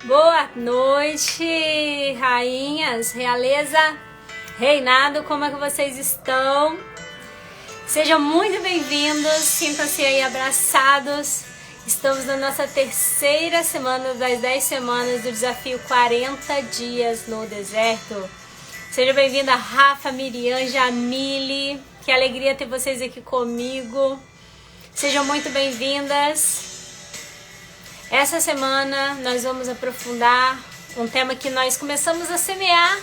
Boa noite, rainhas, realeza, reinado, como é que vocês estão? Sejam muito bem-vindos, sintam-se aí abraçados. Estamos na nossa terceira semana das 10 semanas do desafio 40 dias no deserto. Seja bem-vinda Rafa, Miriam, Jamile, que alegria ter vocês aqui comigo. Sejam muito bem-vindas. Essa semana nós vamos aprofundar um tema que nós começamos a semear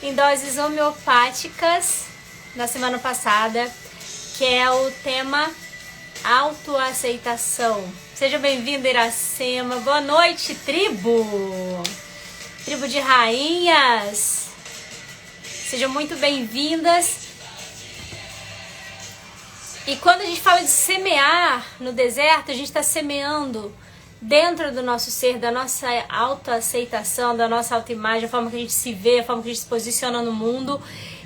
em doses homeopáticas na semana passada, que é o tema autoaceitação. Seja bem-vinda, Iracema. Boa noite, tribo! Tribo de rainhas! Sejam muito bem-vindas. E quando a gente fala de semear no deserto, a gente está semeando dentro do nosso ser, da nossa autoaceitação, da nossa autoimagem, a forma que a gente se vê, a forma que a gente se posiciona no mundo.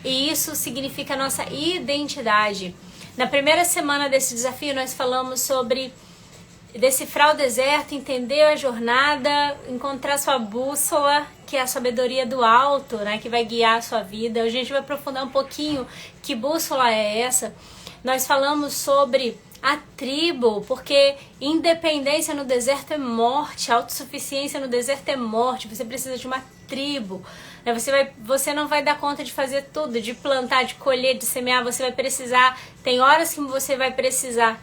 E isso significa a nossa identidade. Na primeira semana desse desafio, nós falamos sobre decifrar o deserto, entender a jornada, encontrar sua bússola, que é a sabedoria do alto, né, que vai guiar a sua vida. Hoje a gente vai aprofundar um pouquinho que bússola é essa. Nós falamos sobre a tribo, porque independência no deserto é morte, autossuficiência no deserto é morte, você precisa de uma tribo. Você não vai dar conta de fazer tudo, de plantar, de colher, de semear, você vai precisar, tem horas que você vai precisar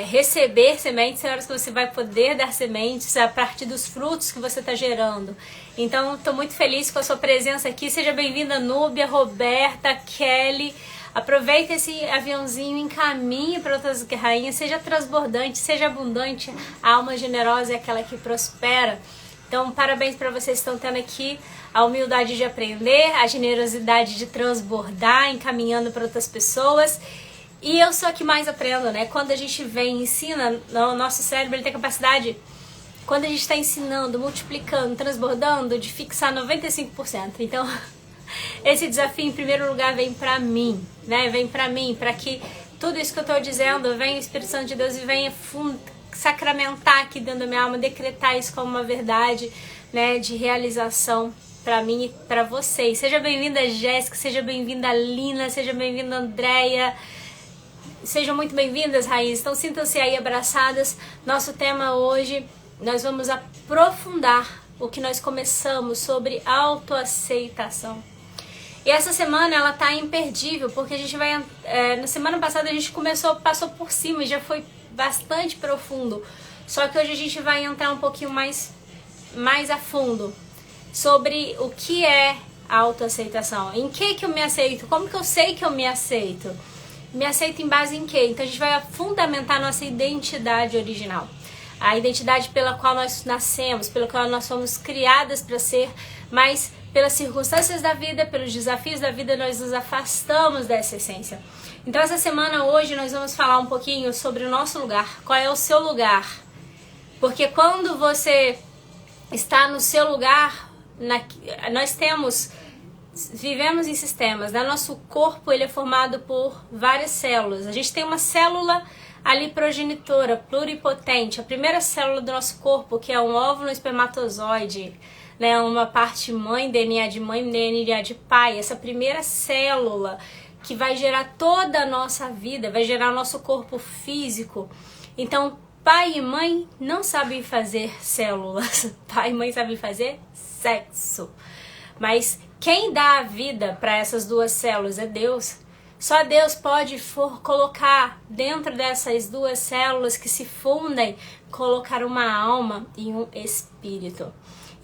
receber sementes, tem horas que você vai poder dar sementes a partir dos frutos que você está gerando. Então, estou muito feliz com a sua presença aqui. Seja bem-vinda, Núbia, Roberta, Kelly. Aproveita esse aviãozinho, encaminhe para outras rainhas, seja transbordante, seja abundante, a alma generosa é aquela que prospera. Então, parabéns para vocês que estão tendo aqui a humildade de aprender, a generosidade de transbordar, encaminhando para outras pessoas. E eu sou a que mais aprendo, né? Quando a gente vem e ensina, o nosso cérebro ele tem capacidade, quando a gente está ensinando, multiplicando, transbordando, de fixar 95%. Então, esse desafio, em primeiro lugar, vem pra mim, né? Vem pra mim, pra que tudo isso que eu tô dizendo, venha o Espírito Santo de Deus e venha sacramentar aqui dentro da minha alma, decretar isso como uma verdade, né? De realização pra mim e pra vocês. Seja bem-vinda, Jéssica, seja bem-vinda, Lina, seja bem-vinda, Andréia. Sejam muito bem-vindas, raízes. Então, sintam-se aí abraçadas. Nosso tema hoje, nós vamos aprofundar o que nós começamos sobre autoaceitação. E essa semana ela tá imperdível, porque a gente vai... na semana passada a gente passou por cima e já foi bastante profundo. Só que hoje a gente vai entrar um pouquinho mais a fundo sobre o que é autoaceitação. Em que eu me aceito? Como que eu sei que eu me aceito? Me aceito em base em quê? Então a gente vai fundamentar a nossa identidade original. A identidade pela qual nós nascemos, pela qual nós fomos criadas para ser, mas pelas circunstâncias da vida, pelos desafios da vida, nós nos afastamos dessa essência. Então essa semana, hoje, nós vamos falar um pouquinho sobre o nosso lugar. Qual é o seu lugar? Porque quando você está no seu lugar, nós vivemos em sistemas, né? Nosso corpo ele é formado por várias células. A gente tem uma célula ali progenitora, pluripotente, a primeira célula do nosso corpo, que é um óvulo espermatozoide, né, uma parte mãe, DNA de mãe, DNA de pai, essa primeira célula que vai gerar toda a nossa vida, vai gerar o nosso corpo físico. Então, pai e mãe não sabem fazer células, pai e mãe sabem fazer sexo. Mas quem dá a vida para essas duas células é Deus. Só Deus pode colocar dentro dessas duas células que se fundem, colocar uma alma e um espírito.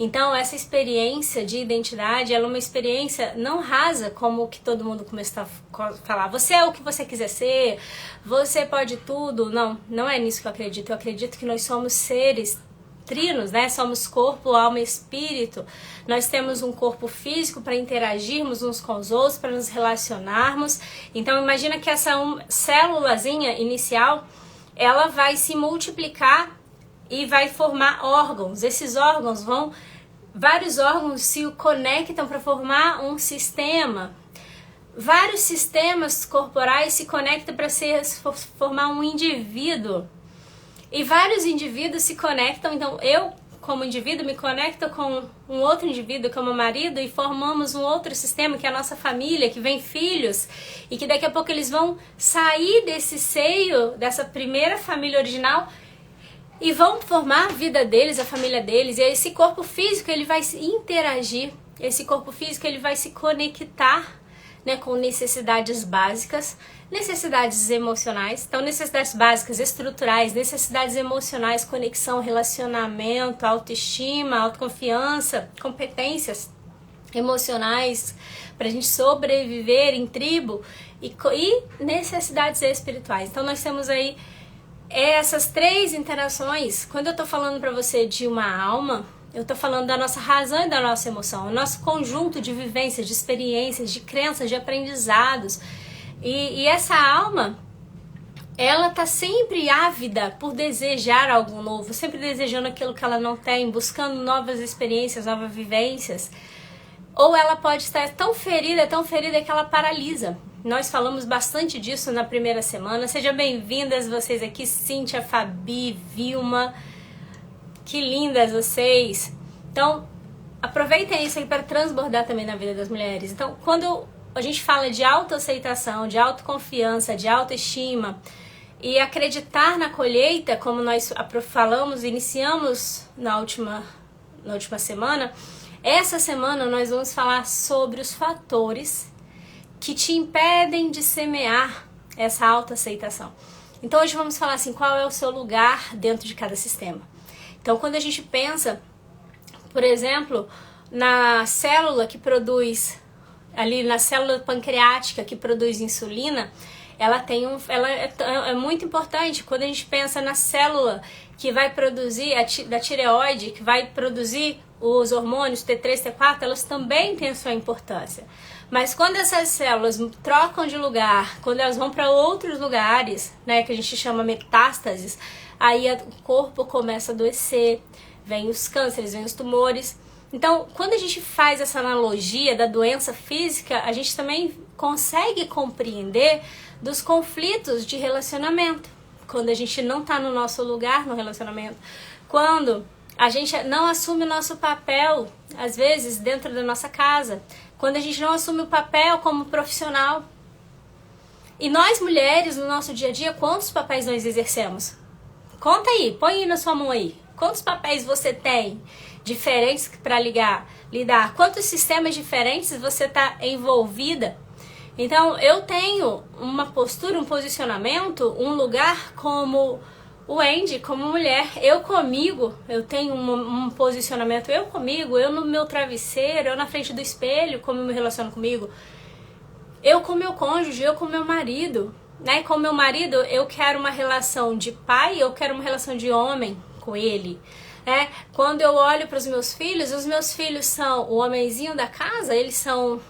Então, essa experiência de identidade, ela é uma experiência não rasa, como que todo mundo começa a falar. Você é o que você quiser ser, você pode tudo. Não, não é nisso que eu acredito. Eu acredito que nós somos seres trinos, né? Somos corpo, alma e espírito. Nós temos um corpo físico para interagirmos uns com os outros, para nos relacionarmos. Então, imagina que essa célulazinha inicial, ela vai se multiplicar e vai formar órgãos. Esses órgãos vários órgãos se conectam para formar um sistema. Vários sistemas corporais se conectam para formar um indivíduo. E vários indivíduos se conectam. Então, eu como indivíduo, me conecto com um outro indivíduo, como marido, e formamos um outro sistema, que é a nossa família, que vem filhos, e que daqui a pouco eles vão sair desse seio, dessa primeira família original, e vão formar a vida deles, a família deles, e esse corpo físico ele vai interagir, esse corpo físico ele vai se conectar, né, com necessidades básicas, necessidades emocionais, então necessidades básicas, estruturais, necessidades emocionais, conexão, relacionamento, autoestima, autoconfiança, competências emocionais para a gente sobreviver em tribo e necessidades espirituais. Então nós temos aí essas 3 interações. Quando eu tô falando pra você de uma alma, eu tô falando da nossa razão e da nossa emoção, o nosso conjunto de vivências, de experiências, de crenças, de aprendizados. E essa alma, ela tá sempre ávida por desejar algo novo, sempre desejando aquilo que ela não tem, buscando novas experiências, novas vivências. Ou ela pode estar tão ferida que ela paralisa. Nós falamos bastante disso na primeira semana. Sejam bem-vindas vocês aqui, Cíntia, Fabi, Vilma. Que lindas vocês. Então, aproveitem isso aí para transbordar também na vida das mulheres. Então, quando a gente fala de autoaceitação, de autoconfiança, de autoestima e acreditar na colheita, como nós falamos, iniciamos na última semana, essa semana nós vamos falar sobre os fatores que te impedem de semear essa autoaceitação. Então hoje vamos falar assim, qual é o seu lugar dentro de cada sistema. Então quando a gente pensa, por exemplo, na célula que produz, ali na célula pancreática que produz insulina, ela é muito importante. Quando a gente pensa na célula que vai produzir, da tireoide, que vai produzir os hormônios T3, T4, elas também têm a sua importância. Mas quando essas células trocam de lugar, quando elas vão para outros lugares, né, que a gente chama metástases, aí o corpo começa a adoecer, vem os cânceres, vem os tumores. Então, quando a gente faz essa analogia da doença física, a gente também consegue compreender dos conflitos de relacionamento. Quando a gente não está no nosso lugar no relacionamento, quando a gente não assume o nosso papel, às vezes, dentro da nossa casa, quando a gente não assume o papel como profissional. E nós, mulheres, no nosso dia a dia, quantos papéis nós exercemos? Conta aí, põe aí na sua mão aí. Quantos papéis você tem diferentes para lidar? Quantos sistemas diferentes você está envolvida? Então, eu tenho uma postura, um posicionamento, um lugar como o Andy, como mulher, eu comigo, eu tenho um posicionamento, eu comigo, eu no meu travesseiro, eu na frente do espelho, como eu me relaciono comigo, eu com meu cônjuge, eu com meu marido, né? Com meu marido, eu quero uma relação de pai, eu quero uma relação de homem com ele, né? Quando eu olho para os meus filhos são o homenzinho da casa, eles são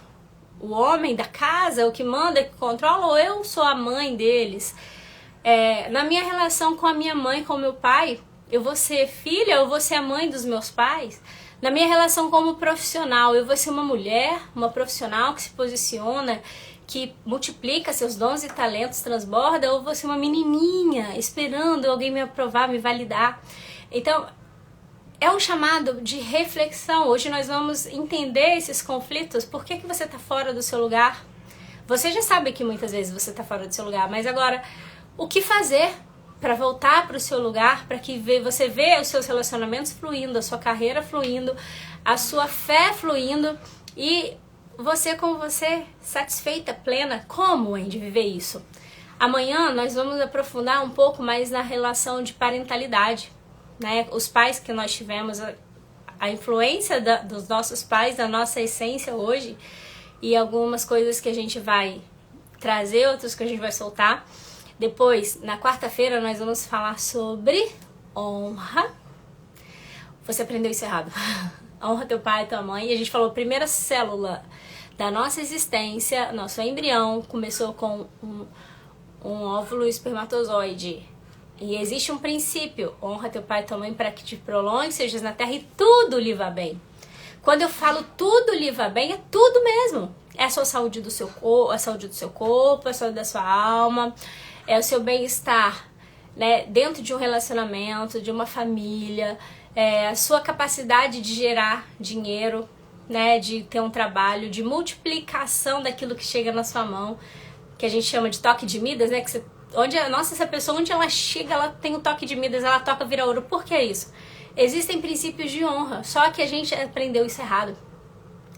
o homem da casa, o que manda, que controla, ou eu sou a mãe deles. Na minha relação com a minha mãe, com o meu pai, eu vou ser filha, eu vou ser a mãe dos meus pais. Na minha relação como profissional, eu vou ser uma mulher, uma profissional que se posiciona, que multiplica seus dons e talentos, transborda, ou eu vou ser uma menininha esperando alguém me aprovar, me validar. Então, é um chamado de reflexão. Hoje nós vamos entender esses conflitos. Por que você está fora do seu lugar? Você já sabe que muitas vezes você está fora do seu lugar, mas agora, o que fazer para voltar para o seu lugar, para que você vê os seus relacionamentos fluindo, a sua carreira fluindo, a sua fé fluindo e você com você satisfeita, plena? Como, Andy, viver isso? Amanhã nós vamos aprofundar um pouco mais na relação de parentalidade, né? Os pais que nós tivemos, a influência dos nossos pais, da nossa essência hoje, e algumas coisas que a gente vai trazer, outras que a gente vai soltar. Depois, na quarta-feira, nós vamos falar sobre honra. Você aprendeu isso errado. Honra teu pai e tua mãe. E a gente falou, primeira célula da nossa existência, nosso embrião, começou com um óvulo espermatozoide. E existe um princípio, honra teu pai e tua mãe para que te prolongue, sejas na terra e tudo lhe vá bem. Quando eu falo tudo lhe vá bem, é tudo mesmo. É a sua saúde do seu corpo, a saúde do seu corpo, a saúde da sua alma, é o seu bem-estar, né, dentro de um relacionamento, de uma família, a sua capacidade de gerar dinheiro, né, de ter um trabalho, de multiplicação daquilo que chega na sua mão, que a gente chama de toque de Midas, né, que você, essa pessoa, onde ela chega, ela tem o toque de Midas, ela toca, vira ouro. Por que isso? Existem princípios de honra, só que a gente aprendeu isso errado.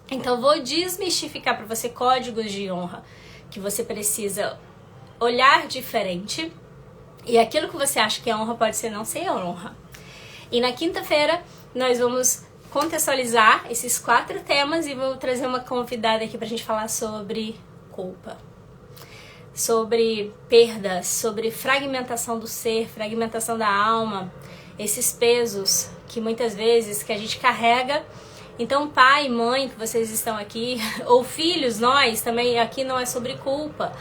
Então vou desmistificar para você códigos de honra, que você precisa olhar diferente, e aquilo que você acha que é honra pode ser não ser honra. E na quinta-feira nós vamos contextualizar esses 4 temas e vou trazer uma convidada aqui pra gente falar sobre culpa, sobre perdas, sobre fragmentação do ser, fragmentação da alma, esses pesos que muitas vezes que a gente carrega. Então, pai, mãe, que vocês estão aqui, ou filhos, nós também, aqui não é sobre culpa,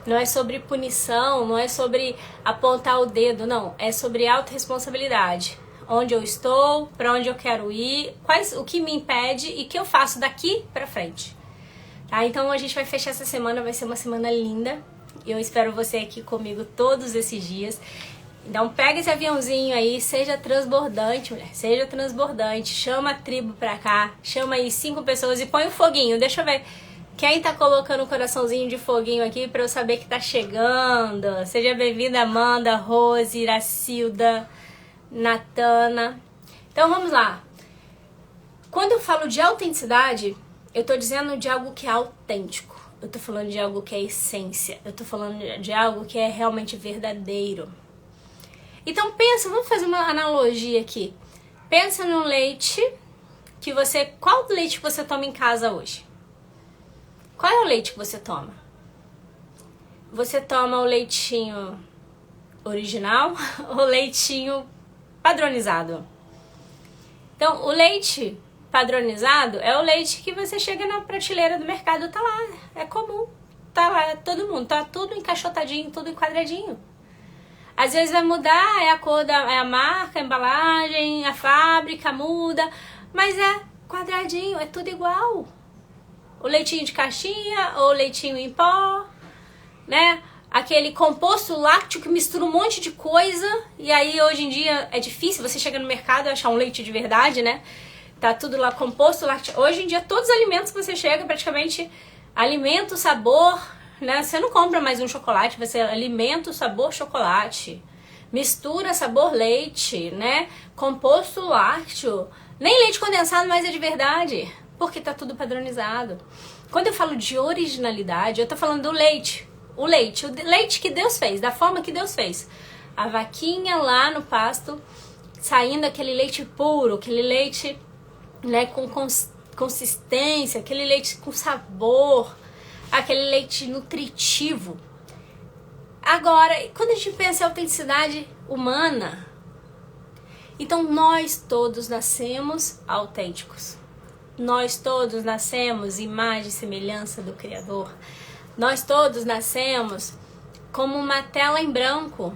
não é sobre punição, não é sobre apontar o dedo, não, é sobre autorresponsabilidade. Onde eu estou, para onde eu quero ir, o que me impede e o que eu faço daqui pra frente. Tá? Então a gente vai fechar essa semana, vai ser uma semana linda. Eu espero você aqui comigo todos esses dias. Então pega esse aviãozinho aí, seja transbordante, mulher, seja transbordante. Chama a tribo pra cá, chama aí 5 pessoas e põe o foguinho. Deixa eu ver quem tá colocando o coraçãozinho de foguinho aqui pra eu saber que tá chegando. Seja bem-vinda, Amanda, Rose, Iracilda, Natana. Então vamos lá. Quando eu falo de autenticidade, eu tô dizendo de algo que é autêntico. Eu tô falando de algo que é essência. Eu tô falando de algo que é realmente verdadeiro. Então pensa, vamos fazer uma analogia aqui. Pensa no leite que você... Qual leite que você toma em casa hoje? Qual é o leite que você toma? Você toma o leitinho original ou leitinho padronizado? Então, o leite padronizado é o leite que você chega na prateleira do mercado, tá lá, é comum, tá lá, todo mundo, tá tudo encaixotadinho, tudo enquadradinho. Às vezes vai mudar, é a cor, é a marca, a embalagem, a fábrica muda, mas é quadradinho, é tudo igual. O leitinho de caixinha ou leitinho em pó, né? Aquele composto lácteo que mistura um monte de coisa, e aí hoje em dia é difícil, você chega no mercado e achar um leite de verdade, né? Tá tudo lá composto lácteo. Hoje em dia todos os alimentos que você chega, praticamente alimento, sabor, né? Você não compra mais um chocolate, você alimento, sabor, chocolate. Mistura, sabor, leite, né? Composto lácteo. Nem leite condensado mais é de verdade, porque tá tudo padronizado. Quando eu falo de originalidade, eu tô falando do leite. O leite que Deus fez, da forma que Deus fez. A vaquinha lá no pasto, saindo aquele leite puro, aquele leite, né, com consistência, aquele leite com sabor, aquele leite nutritivo. Agora, quando a gente pensa em autenticidade humana, então nós todos nascemos autênticos. Nós todos nascemos imagem e semelhança do Criador. Nós todos nascemos como uma tela em branco,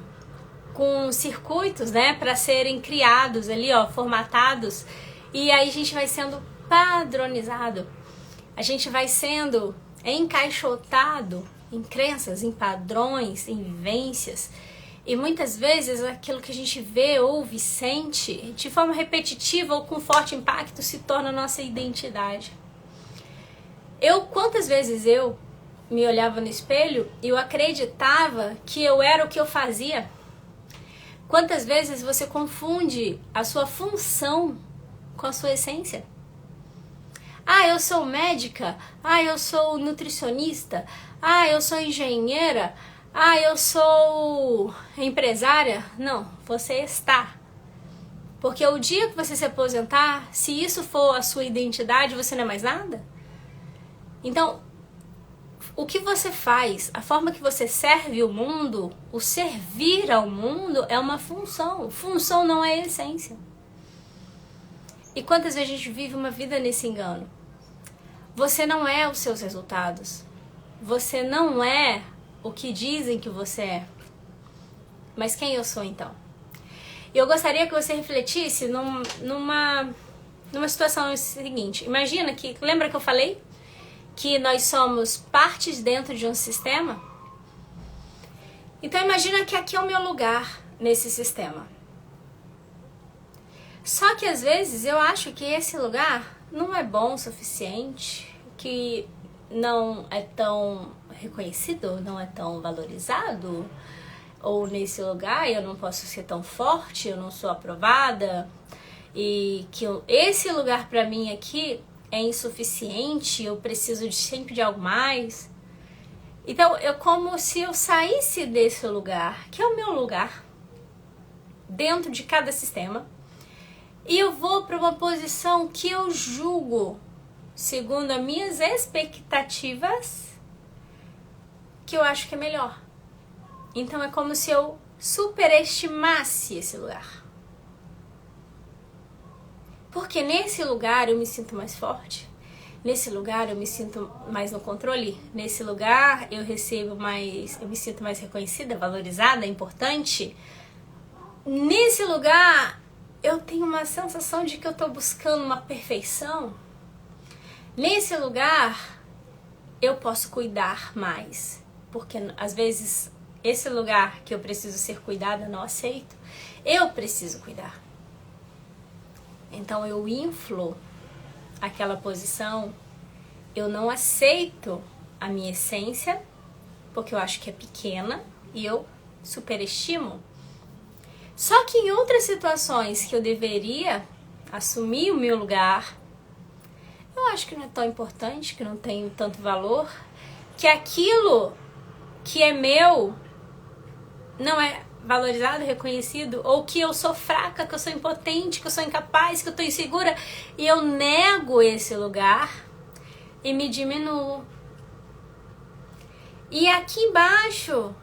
com circuitos, né, para serem criados ali, ó, formatados, e aí a gente vai sendo padronizado, a gente vai sendo encaixotado em crenças, em padrões, em vivências, e muitas vezes aquilo que a gente vê, ouve, sente, de forma repetitiva ou com forte impacto, se torna a nossa identidade. Quantas vezes eu me olhava no espelho e eu acreditava que eu era o que eu fazia? Quantas vezes você confunde a sua função com a sua essência? Ah, eu sou médica. Ah, eu sou nutricionista. Ah, eu sou engenheira. Ah, eu sou empresária. Não, você está. Porque o dia que você se aposentar, se isso for a sua identidade, você não é mais nada? Então, o que você faz, a forma que você serve o mundo, o servir ao mundo é uma função. Função não é essência. E quantas vezes a gente vive uma vida nesse engano? Você não é os seus resultados. Você não é o que dizem que você é. Mas quem eu sou então? Eu gostaria que você refletisse numa situação seguinte. Imagina que, lembra que eu falei? Que nós somos partes dentro de um sistema? Então imagina que aqui é o meu lugar. nesse sistema. Só que às vezes eu acho que esse lugar não é bom o suficiente, que não é tão reconhecido, não é tão valorizado, ou nesse lugar eu não posso ser tão forte, eu não sou aprovada, e que esse lugar pra mim aqui é insuficiente, eu preciso sempre de algo mais. Então é como se eu saísse desse lugar, que é o meu lugar, dentro de cada sistema, e eu vou para uma posição que eu julgo, segundo as minhas expectativas, que eu acho que é melhor. Então é como se eu superestimasse esse lugar. Porque nesse lugar eu me sinto mais forte, nesse lugar eu me sinto mais no controle, nesse lugar eu me sinto mais reconhecida, valorizada, importante. Nesse lugar eu tenho uma sensação de que eu estou buscando uma perfeição. Nesse lugar eu posso cuidar mais, porque às vezes esse lugar que eu preciso ser cuidada eu não aceito. Eu preciso cuidar. Então eu inflo aquela posição, eu não aceito a minha essência, porque eu acho que é pequena e eu superestimo. Só que em outras situações que eu deveria assumir o meu lugar, eu acho que não é tão importante, que não tem tanto valor, que aquilo que é meu não é valorizado, reconhecido, ou que eu sou fraca, que eu sou impotente, que eu sou incapaz, que eu estou insegura, e eu nego esse lugar e me diminuo. E aqui embaixo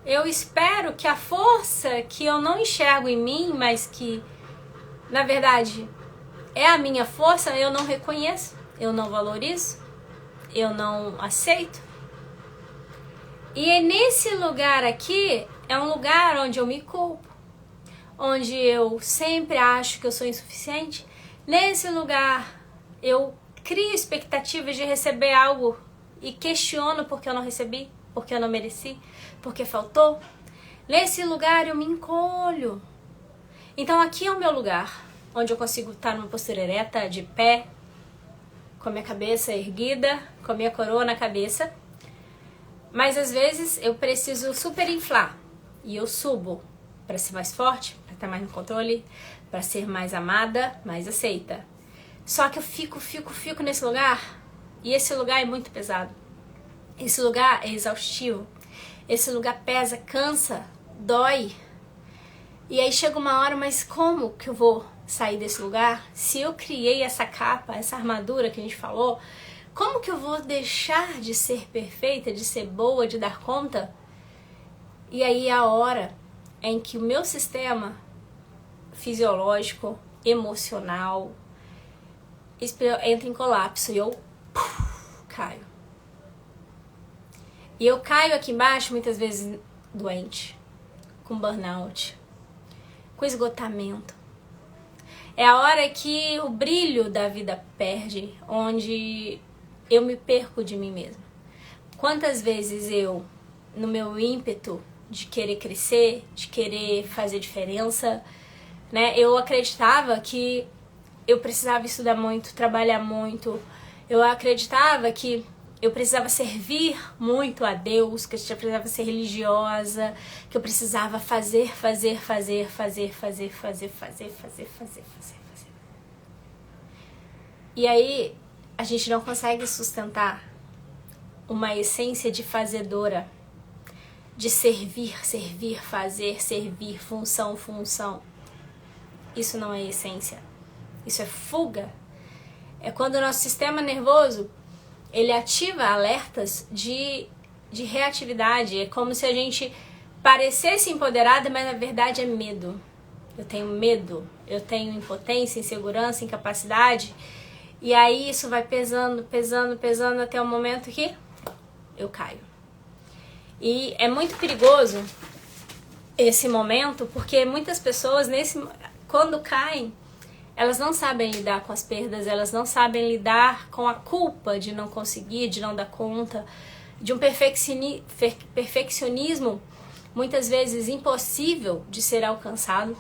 eu espero que a força que eu não enxergo em mim, mas que na verdade é a minha força, eu não reconheço, eu não valorizo, eu não aceito. E é nesse lugar aqui, é um lugar onde eu me culpo, onde eu sempre acho que eu sou insuficiente. Nesse lugar eu crio expectativas de receber algo e questiono porque eu não recebi, porque eu não mereci, porque faltou. Nesse lugar eu me encolho. Então aqui é o meu lugar, onde eu consigo estar numa postura ereta, de pé, com a minha cabeça erguida, com a minha coroa na cabeça. Mas às vezes eu preciso superinflar e eu subo para ser mais forte, para estar mais no controle, para ser mais amada, mais aceita. Só que eu fico nesse lugar, e esse lugar é muito pesado. Esse lugar é exaustivo. Esse lugar pesa, cansa, dói. E aí chega uma hora, mas como que eu vou sair desse lugar? Se eu criei essa capa, essa armadura que a gente falou, como que eu vou deixar de ser perfeita, de ser boa, de dar conta? E aí é a hora em que o meu sistema fisiológico, emocional, entra em colapso e eu caio. E eu caio aqui embaixo muitas vezes doente, com burnout, com esgotamento. É a hora que o brilho da vida perde, onde eu me perco de mim mesma. Quantas vezes eu, no meu ímpeto de querer crescer, de querer fazer diferença, né, eu acreditava que eu precisava estudar muito, trabalhar muito. Eu acreditava que eu precisava servir muito a Deus, que eu precisava ser religiosa, que eu precisava fazer. E aí a gente não consegue sustentar uma essência de fazedora, de servir, fazer, servir, função. Isso não é essência, isso é fuga. É quando o nosso sistema nervoso ele ativa alertas de reatividade. É como se a gente parecesse empoderada, mas na verdade é medo. Eu tenho medo, eu tenho impotência, insegurança, incapacidade. E aí isso vai pesando até o momento que eu caio. E é muito perigoso esse momento, porque muitas pessoas, quando caem, elas não sabem lidar com as perdas, elas não sabem lidar com a culpa de não conseguir, de não dar conta, de um perfeccionismo muitas vezes impossível de ser alcançado.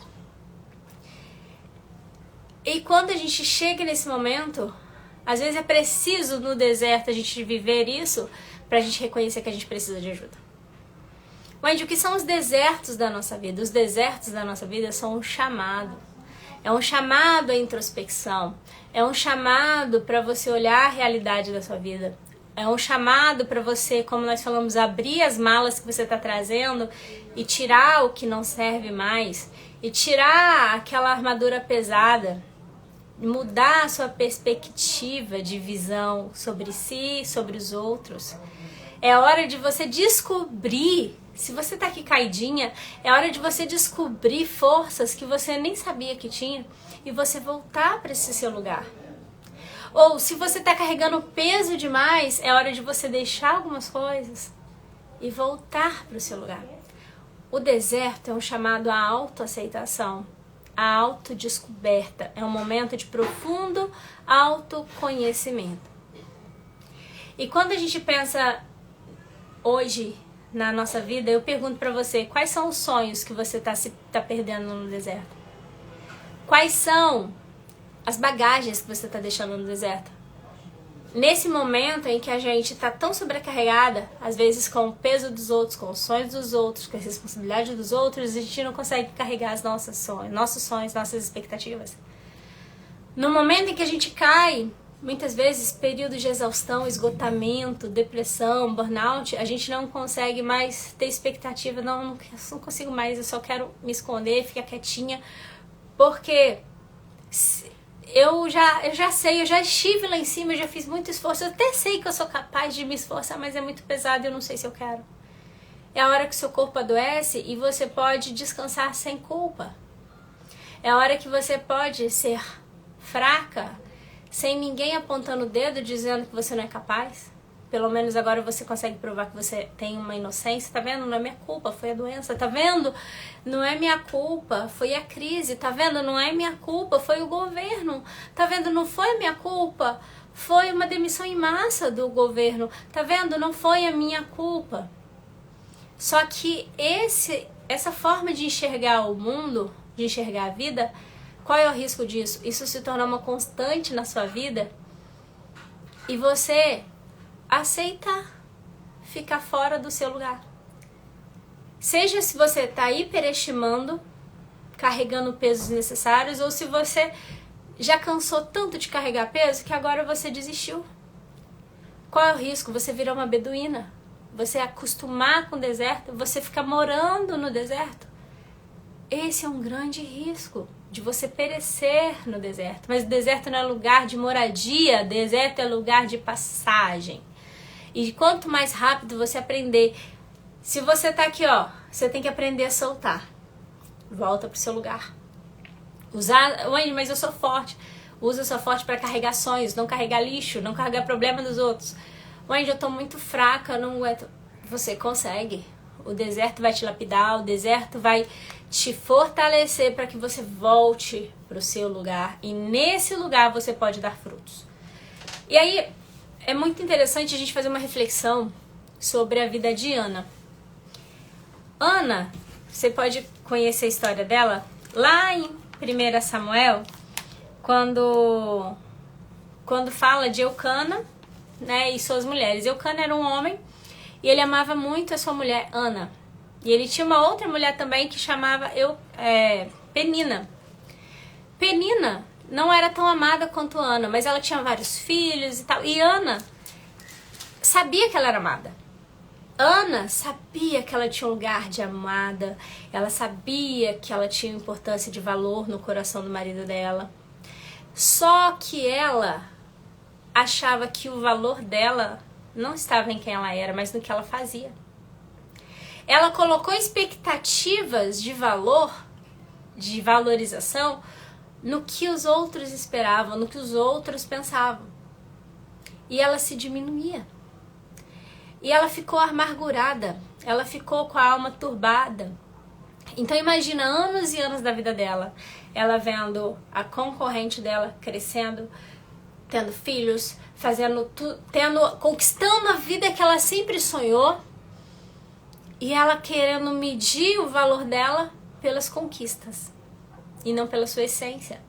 E quando a gente chega nesse momento, às vezes é preciso no deserto a gente viver isso pra gente reconhecer que a gente precisa de ajuda. Mas o que são os desertos da nossa vida? Os desertos da nossa vida são um chamado. É um chamado à introspecção. É um chamado para você olhar a realidade da sua vida. É um chamado para você, como nós falamos, abrir as malas que você está trazendo e tirar o que não serve mais. E tirar aquela armadura pesada. Mudar a sua perspectiva de visão sobre si, sobre os outros. É hora de você descobrir, se você tá aqui caidinha, é hora de você descobrir forças que você nem sabia que tinha e você voltar para esse seu lugar. Ou se você tá carregando peso demais, é hora de você deixar algumas coisas e voltar para o seu lugar. O deserto é um chamado à autoaceitação, à autodescoberta, é um momento de profundo autoconhecimento. E quando a gente pensa hoje na nossa vida, eu pergunto pra você, quais são os sonhos que você tá perdendo no deserto? Quais são as bagagens que você tá deixando no deserto? Nesse momento em que a gente tá tão sobrecarregada, às vezes com o peso dos outros, com os sonhos dos outros, com a responsabilidade dos outros, a gente não consegue carregar os nossos sonhos, nossas expectativas. No momento em que a gente cai, muitas vezes, períodos de exaustão, esgotamento, depressão, burnout, a gente não consegue mais ter expectativa, não consigo mais, eu só quero me esconder, ficar quietinha, porque eu já sei, eu já estive lá em cima, eu já fiz muito esforço, eu até sei que eu sou capaz de me esforçar, mas é muito pesado e eu não sei se eu quero. É a hora que o seu corpo adoece e você pode descansar sem culpa. É a hora que você pode ser fraca, sem ninguém apontando o dedo dizendo que você não é capaz. Pelo menos agora você consegue provar que você tem uma inocência. Tá vendo? Não é minha culpa, foi a doença. Tá vendo? Não é minha culpa, foi a crise. Tá vendo? Não é minha culpa, foi o governo. Tá vendo? Não foi minha culpa, foi uma demissão em massa do governo. Tá vendo? Não foi a minha culpa. Só que essa forma de enxergar o mundo, de enxergar a vida, qual é o risco disso? Isso se tornar uma constante na sua vida e você aceitar ficar fora do seu lugar. Seja se você está hiperestimando, carregando pesos necessários, ou se você já cansou tanto de carregar peso que agora você desistiu. Qual é o risco? Você virar uma beduína. Você acostumar com o deserto, você ficar morando no deserto. Esse é um grande risco de você perecer no deserto. Mas o deserto não é lugar de moradia, deserto é lugar de passagem. E quanto mais rápido você aprender, se você tá aqui, ó, você tem que aprender a soltar. Volta pro seu lugar. Ué, mas eu sou forte. Usa sua forte para carregar sonhos, não carregar lixo, não carregar problema dos outros. Ué, eu tô muito fraca, não aguento. Você consegue. O deserto vai te lapidar, o deserto vai te fortalecer para que você volte pro seu lugar. E nesse lugar você pode dar frutos. E aí, é muito interessante a gente fazer uma reflexão sobre a vida de Ana. Ana, você pode conhecer a história dela lá em 1 Samuel, quando fala de Eucana, né, e suas mulheres. Eucana era um homem e ele amava muito a sua mulher Ana. E ele tinha uma outra mulher também que chamava Penina. Penina não era tão amada quanto Ana, mas ela tinha vários filhos e tal. E Ana sabia que ela era amada. Ana sabia que ela tinha um lugar de amada. Ela sabia que ela tinha importância de valor no coração do marido dela. Só que ela achava que o valor dela não estava em quem ela era, mas no que ela fazia. Ela colocou expectativas de valor, de valorização, no que os outros esperavam, no que os outros pensavam. E ela se diminuía. E ela ficou amargurada, ela ficou com a alma turbada. Então imagina anos e anos da vida dela, ela vendo a concorrente dela crescendo, tendo filhos, conquistando a vida que ela sempre sonhou. E ela querendo medir o valor dela pelas conquistas e não pela sua essência.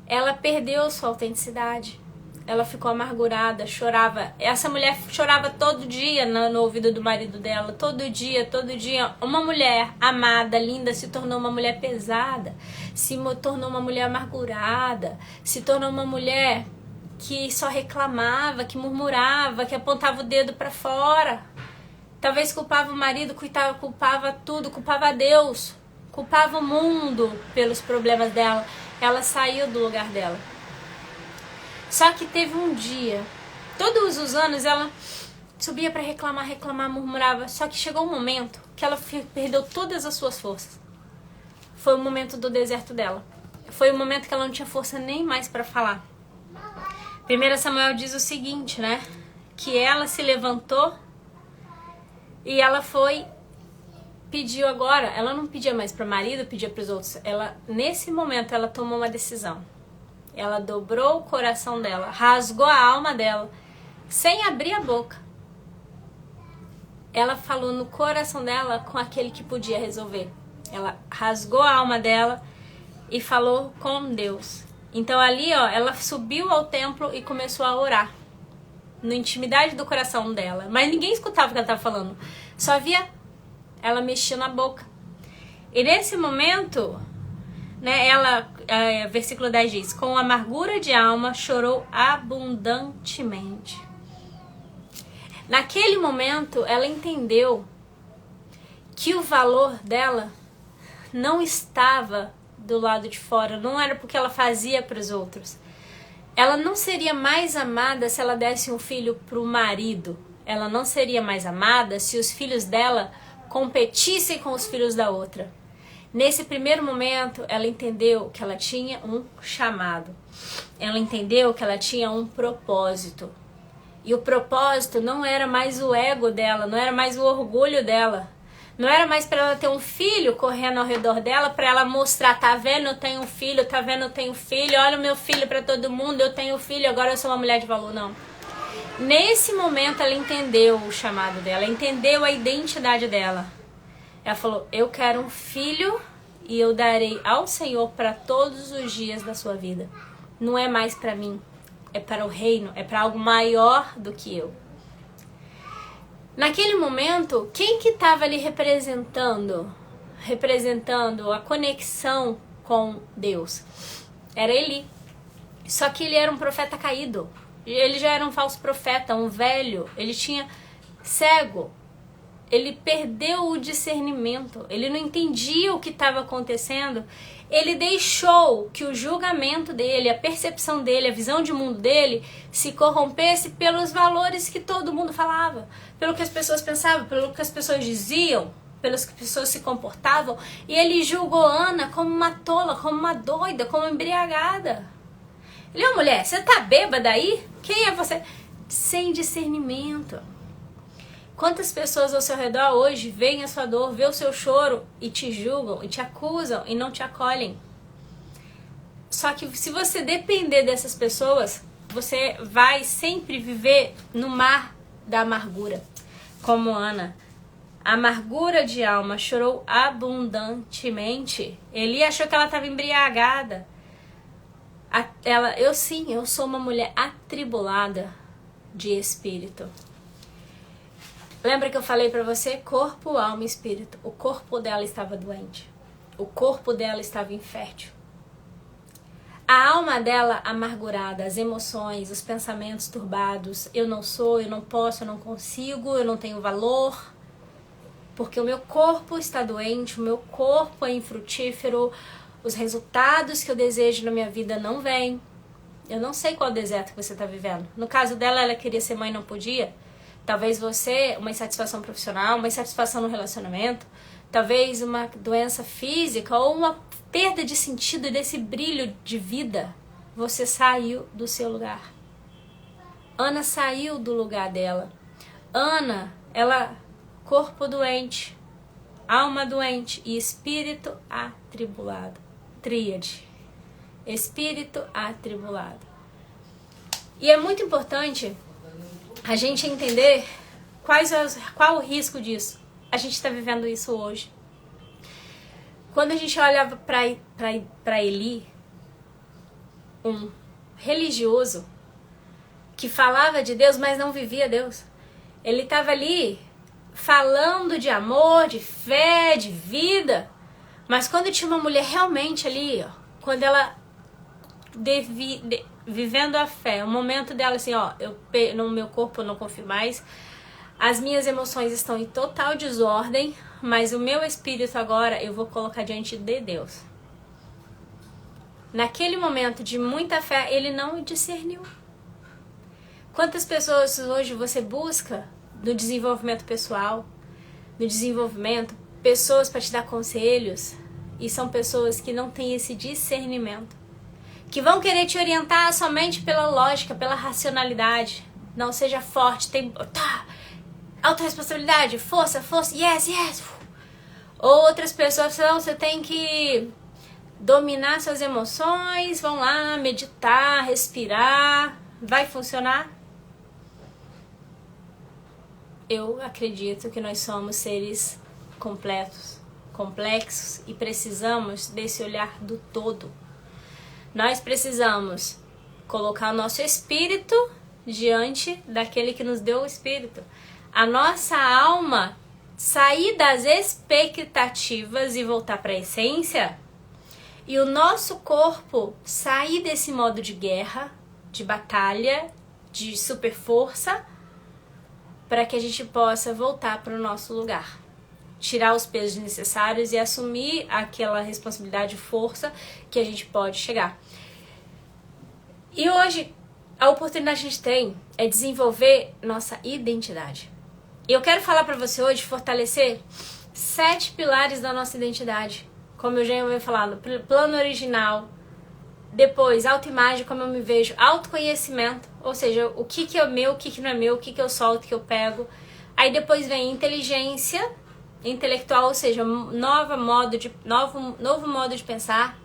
Ela perdeu sua autenticidade. Ela ficou amargurada, chorava. Essa mulher chorava todo dia no ouvido do marido dela. Todo dia, todo dia. Uma mulher amada, linda, se tornou uma mulher pesada. Se tornou uma mulher amargurada. Se tornou uma mulher que só reclamava, que murmurava, que apontava o dedo para fora. Talvez culpava o marido, culpava tudo, culpava Deus. Culpava o mundo pelos problemas dela. Ela saiu do lugar dela. Só que teve um dia, todos os anos ela subia para reclamar, murmurava. Só que chegou um momento que ela perdeu todas as suas forças. Foi o momento do deserto dela. Foi o momento que ela não tinha força nem mais para falar. 1 Samuel diz o seguinte, né? Que ela se levantou e ela pediu agora. Ela não pedia mais para o marido, pedia para os outros. Nesse momento ela tomou uma decisão. Ela dobrou o coração dela, rasgou a alma dela, sem abrir a boca. Ela falou no coração dela com aquele que podia resolver. Ela rasgou a alma dela e falou com Deus. Então ali, ela subiu ao templo e começou a orar. Na intimidade do coração dela. Mas ninguém escutava o que ela estava falando. Só via ela mexendo na boca. E nesse momento, né, versículo 10 diz: com amargura de alma chorou abundantemente. Naquele momento ela entendeu que o valor dela não estava do lado de fora, não era porque ela fazia para os outros. Ela não seria mais amada se ela desse um filho para o marido. Ela não seria mais amada se os filhos dela competissem com os filhos da outra. Nesse primeiro momento, ela entendeu que ela tinha um chamado. Ela entendeu que ela tinha um propósito. E o propósito não era mais o ego dela, não era mais o orgulho dela. Não era mais para ela ter um filho correndo ao redor dela, para ela mostrar, tá vendo, eu tenho um filho, tá vendo, eu tenho um filho, olha o meu filho para todo mundo, eu tenho um filho, agora eu sou uma mulher de valor, não. Nesse momento ela entendeu o chamado dela, entendeu a identidade dela. Ela falou, eu quero um filho e eu darei ao Senhor para todos os dias da sua vida. Não é mais para mim, é para o reino, é para algo maior do que eu. Naquele momento, quem que estava ali representando a conexão com Deus? Era Eli. Só que ele era um profeta caído. Ele já era um falso profeta, um velho. Ele tinha cego. Ele perdeu o discernimento. Ele não entendia o que estava acontecendo. Ele deixou que o julgamento dele, a percepção dele, a visão de mundo dele se corrompesse pelos valores que todo mundo falava, pelo que as pessoas pensavam, pelo que as pessoas diziam, pelos que as pessoas se comportavam. E ele julgou Ana como uma tola, como uma doida, como embriagada. Ele, mulher, você tá bêbada aí? Quem é você? Sem discernimento. Quantas pessoas ao seu redor hoje veem a sua dor, vê o seu choro e te julgam, e te acusam e não te acolhem. Só que se você depender dessas pessoas, você vai sempre viver no mar da amargura. Como Ana, amargura de alma, chorou abundantemente. Eli achou que ela estava embriagada. Eu sou uma mulher atribulada de espírito. Lembra que eu falei pra você? Corpo, alma e espírito. O corpo dela estava doente. O corpo dela estava infértil. A alma dela amargurada, as emoções, os pensamentos turbados. Eu não sou, eu não posso, eu não consigo, eu não tenho valor. Porque o meu corpo está doente, o meu corpo é infrutífero. Os resultados que eu desejo na minha vida não vêm. Eu não sei qual deserto que você está vivendo. No caso dela, ela queria ser mãe e não podia. Talvez você, uma insatisfação profissional, uma insatisfação no relacionamento, talvez uma doença física ou uma perda de sentido desse brilho de vida. Você saiu do seu lugar. Ana saiu do lugar dela. Ana, corpo doente, alma doente e espírito atribulado. Tríade. Espírito atribulado. E é muito importante a gente entender qual o risco disso. a gente está vivendo isso hoje. Quando a gente olhava para Eli, um religioso que falava de Deus, mas não vivia Deus. Ele estava ali falando de amor, de fé, de vida. Mas quando tinha uma mulher realmente ali, ó, quando ela vivendo a fé, o momento dela assim, ó, no meu corpo eu não confio mais, as minhas emoções estão em total desordem, mas o meu espírito agora eu vou colocar diante de Deus. Naquele momento de muita fé, ele não discerniu. Quantas pessoas hoje você busca no desenvolvimento pessoal, no desenvolvimento, pessoas para te dar conselhos, e são pessoas que não têm esse discernimento, que vão querer te orientar somente pela lógica, pela racionalidade. Não, seja forte, tem autorresponsabilidade, força, yes. Outras pessoas, não, você tem que dominar suas emoções, vão lá, meditar, respirar, vai funcionar? Eu acredito que nós somos seres completos, complexos e precisamos desse olhar do todo. Nós precisamos colocar o nosso espírito diante daquele que nos deu o espírito. A nossa alma sair das expectativas e voltar para a essência, e o nosso corpo sair desse modo de guerra, de batalha, de super força, para que a gente possa voltar para o nosso lugar. Tirar os pesos necessários e assumir aquela responsabilidade e força que a gente pode chegar. E hoje, a oportunidade que a gente tem é desenvolver nossa identidade. E eu quero falar para você hoje, fortalecer 7 pilares da nossa identidade. Como eu já venho falando, plano original, depois autoimagem, como eu me vejo, autoconhecimento, ou seja, o que é meu, o que não é meu, o que eu solto, o que eu pego. Aí depois vem inteligência intelectual, ou seja, novo modo de pensar,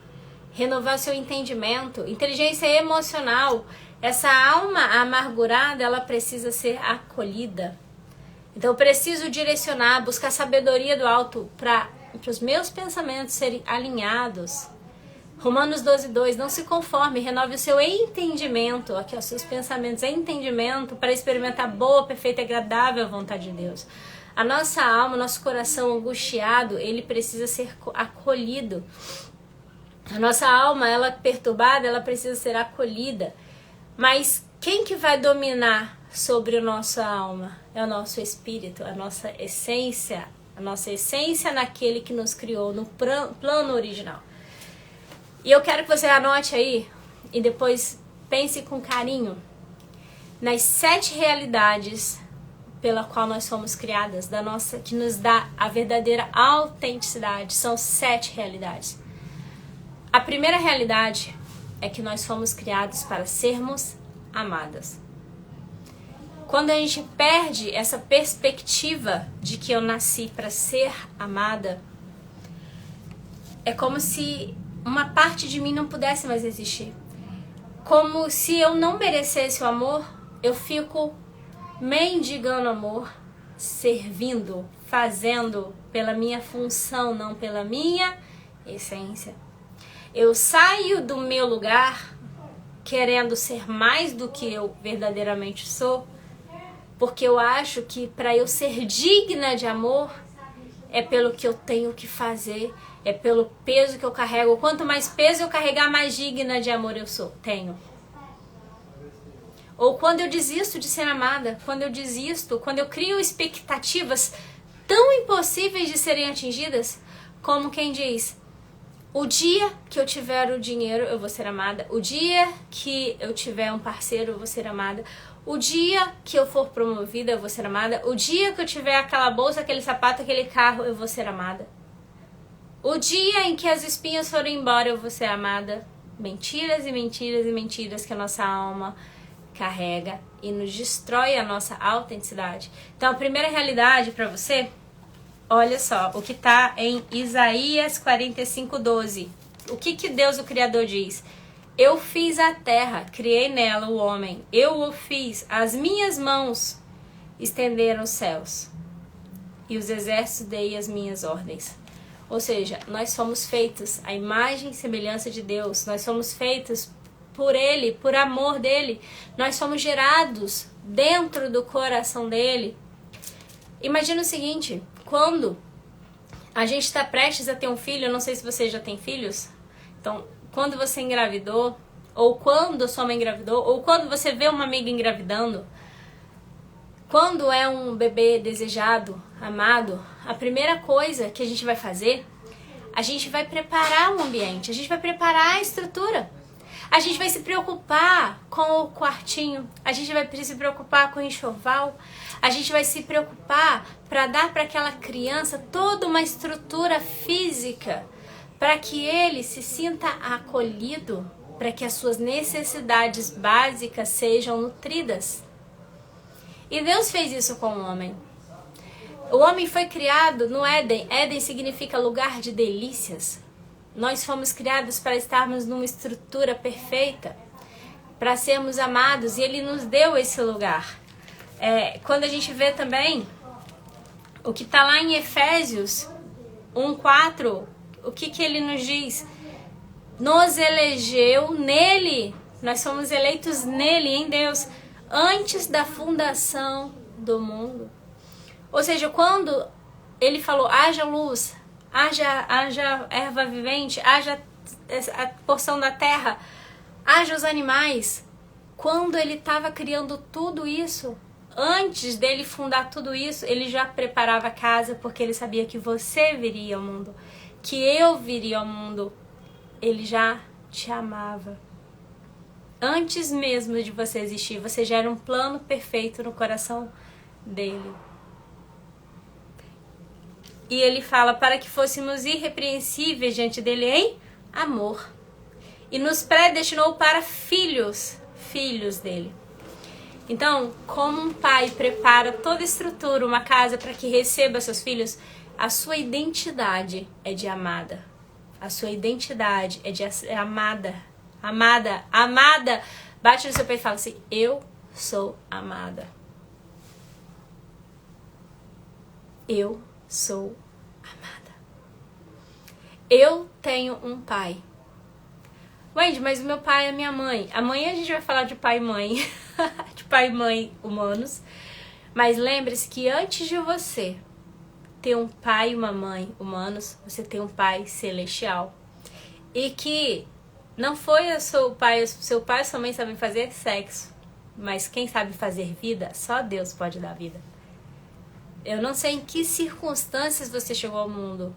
renovar seu entendimento. Inteligência emocional, essa alma amargurada, ela precisa ser acolhida. Então eu preciso direcionar, buscar sabedoria do alto para os meus pensamentos serem alinhados. Romanos 12:2, não se conforme, renove o seu entendimento, aqui os seus pensamentos, entendimento para experimentar a boa, perfeita e agradável vontade de Deus. A nossa alma, o nosso coração angustiado, ele precisa ser acolhido. A nossa alma, ela perturbada, ela precisa ser acolhida. Mas quem que vai dominar sobre a nossa alma? É o nosso espírito, a nossa essência naquele que nos criou no plano original. E eu quero que você anote aí e depois pense com carinho nas 7 realidades pela qual nós somos criadas, que nos dá a verdadeira autenticidade. São 7 realidades. A primeira realidade é que nós fomos criados para sermos amadas. Quando a gente perde essa perspectiva de que eu nasci para ser amada, é como se uma parte de mim não pudesse mais existir. Como se eu não merecesse o amor, eu fico mendigando amor, servindo, fazendo pela minha função, não pela minha essência. Eu saio do meu lugar querendo ser mais do que eu verdadeiramente sou, porque eu acho que para eu ser digna de amor é pelo que eu tenho que fazer, é pelo peso que eu carrego. Quanto mais peso eu carregar, mais digna de amor eu tenho. Ou quando eu desisto de ser amada, quando eu crio expectativas tão impossíveis de serem atingidas, como quem diz, o dia que eu tiver o dinheiro eu vou ser amada, o dia que eu tiver um parceiro eu vou ser amada, o dia que eu for promovida eu vou ser amada, o dia que eu tiver aquela bolsa, aquele sapato, aquele carro eu vou ser amada, o dia em que as espinhas forem embora eu vou ser amada. Mentiras e mentiras e mentiras que a nossa alma carrega e nos destrói a nossa autenticidade. Então a primeira realidade para você, olha só, o que está em Isaías 45:12. O que Deus, o Criador, diz? Eu fiz a terra, criei nela o homem. Eu o fiz, as minhas mãos estenderam os céus. e os exércitos dei as minhas ordens. Ou seja, nós somos feitos à imagem e semelhança de Deus. Nós somos feitos por Ele, por amor dEle. Nós somos gerados dentro do coração dEle. Imagina o seguinte, quando a gente está prestes a ter um filho, eu não sei se você já tem filhos, então, quando você engravidou, ou quando sua mãe engravidou, ou quando você vê uma amiga engravidando, quando é um bebê desejado, amado, a primeira coisa que a gente vai fazer, a gente vai preparar o ambiente, a gente vai preparar a estrutura. A gente vai se preocupar com o quartinho, a gente vai se preocupar com o enxoval, a gente vai se preocupar para dar para aquela criança toda uma estrutura física, para que ele se sinta acolhido, para que as suas necessidades básicas sejam nutridas. E Deus fez isso com o homem. O homem foi criado no Éden. Éden significa lugar de delícias. Nós fomos criados para estarmos numa estrutura perfeita, para sermos amados, e Ele nos deu esse lugar. Quando a gente vê também o que está lá em Efésios 1:4, o que Ele nos diz? Nos elegeu nele, nós somos eleitos nele, em Deus, antes da fundação do mundo. Ou seja, quando Ele falou, haja luz, haja erva vivente, haja a porção da terra, haja os animais. Quando Ele estava criando tudo isso, antes dele fundar tudo isso, Ele já preparava a casa, porque Ele sabia que você viria ao mundo, que eu viria ao mundo. Ele já te amava. Antes mesmo de você existir, você já era um plano perfeito no coração dele. E Ele fala para que fôssemos irrepreensíveis diante dele em amor. E nos predestinou para filhos dele. Então, como um pai prepara toda a estrutura, uma casa para que receba seus filhos, a sua identidade é de amada. A sua identidade é de amada. Amada, amada. Bate no seu peito e fala assim, eu sou amada. Eu sou amada. Eu tenho um pai. Wendy, mas o meu pai é minha mãe. Amanhã a gente vai falar de pai e mãe. De pai e mãe humanos. Mas lembre-se que antes de você ter um pai e uma mãe humanos, você tem um pai celestial. E que não foi o seu pai e sua mãe sabem fazer sexo. Mas quem sabe fazer vida, só Deus pode dar vida. Eu não sei em que circunstâncias você chegou ao mundo,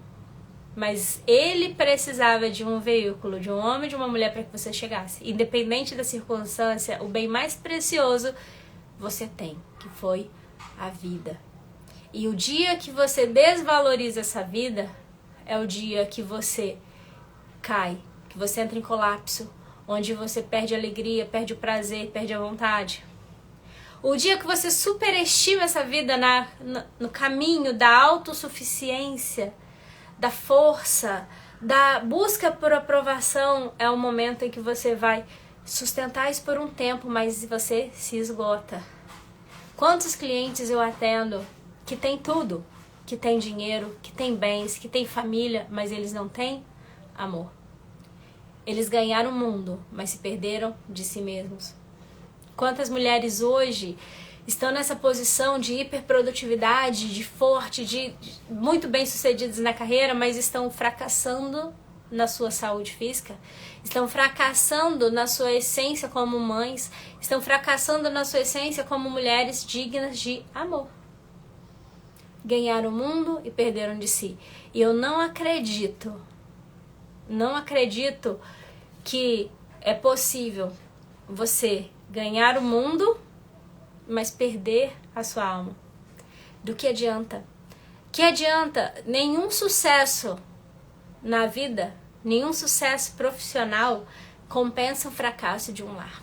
mas Ele precisava de um veículo, de um homem e de uma mulher para que você chegasse. Independente da circunstância, o bem mais precioso você tem, que foi a vida. E o dia que você desvaloriza essa vida, é o dia que você cai, que você entra em colapso, onde você perde a alegria, perde o prazer, perde a vontade. O dia que você superestima essa vida no caminho da autossuficiência, da força, da busca por aprovação, é o momento em que você vai sustentar isso por um tempo, mas você se esgota. Quantos clientes eu atendo que tem tudo, que tem dinheiro, que tem bens, que tem família, mas eles não têm amor. Eles ganharam o mundo, mas se perderam de si mesmos. Quantas mulheres hoje estão nessa posição de hiperprodutividade, de forte, de muito bem-sucedidas na carreira, mas estão fracassando na sua saúde física, estão fracassando na sua essência como mães, estão fracassando na sua essência como mulheres dignas de amor. Ganharam o mundo e perderam de si. E eu não acredito que é possível você ganhar o mundo, mas perder a sua alma. Do que adianta? Que adianta nenhum sucesso na vida, nenhum sucesso profissional compensa o fracasso de um lar.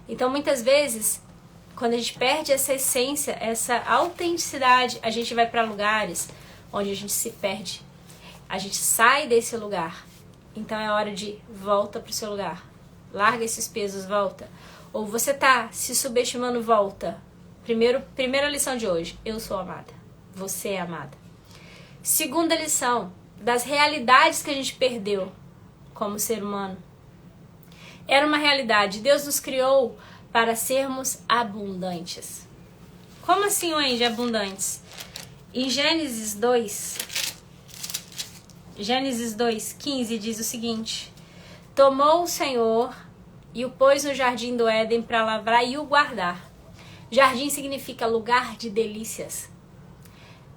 Então, muitas vezes, quando a gente perde essa essência, essa autenticidade, a gente vai para lugares onde a gente se perde. A gente sai desse lugar. Então é hora de volta para o seu lugar. Larga esses pesos, volta. Ou você tá se subestimando, volta. Primeira lição de hoje, eu sou amada. Você é amada. Segunda lição, das realidades que a gente perdeu como ser humano. Era uma realidade. Deus nos criou para sermos abundantes. Como assim, Wendy, abundantes? Em Gênesis 2:15 diz o seguinte: tomou o Senhor e o pôs no jardim do Éden para lavrar e o guardar. Jardim significa lugar de delícias.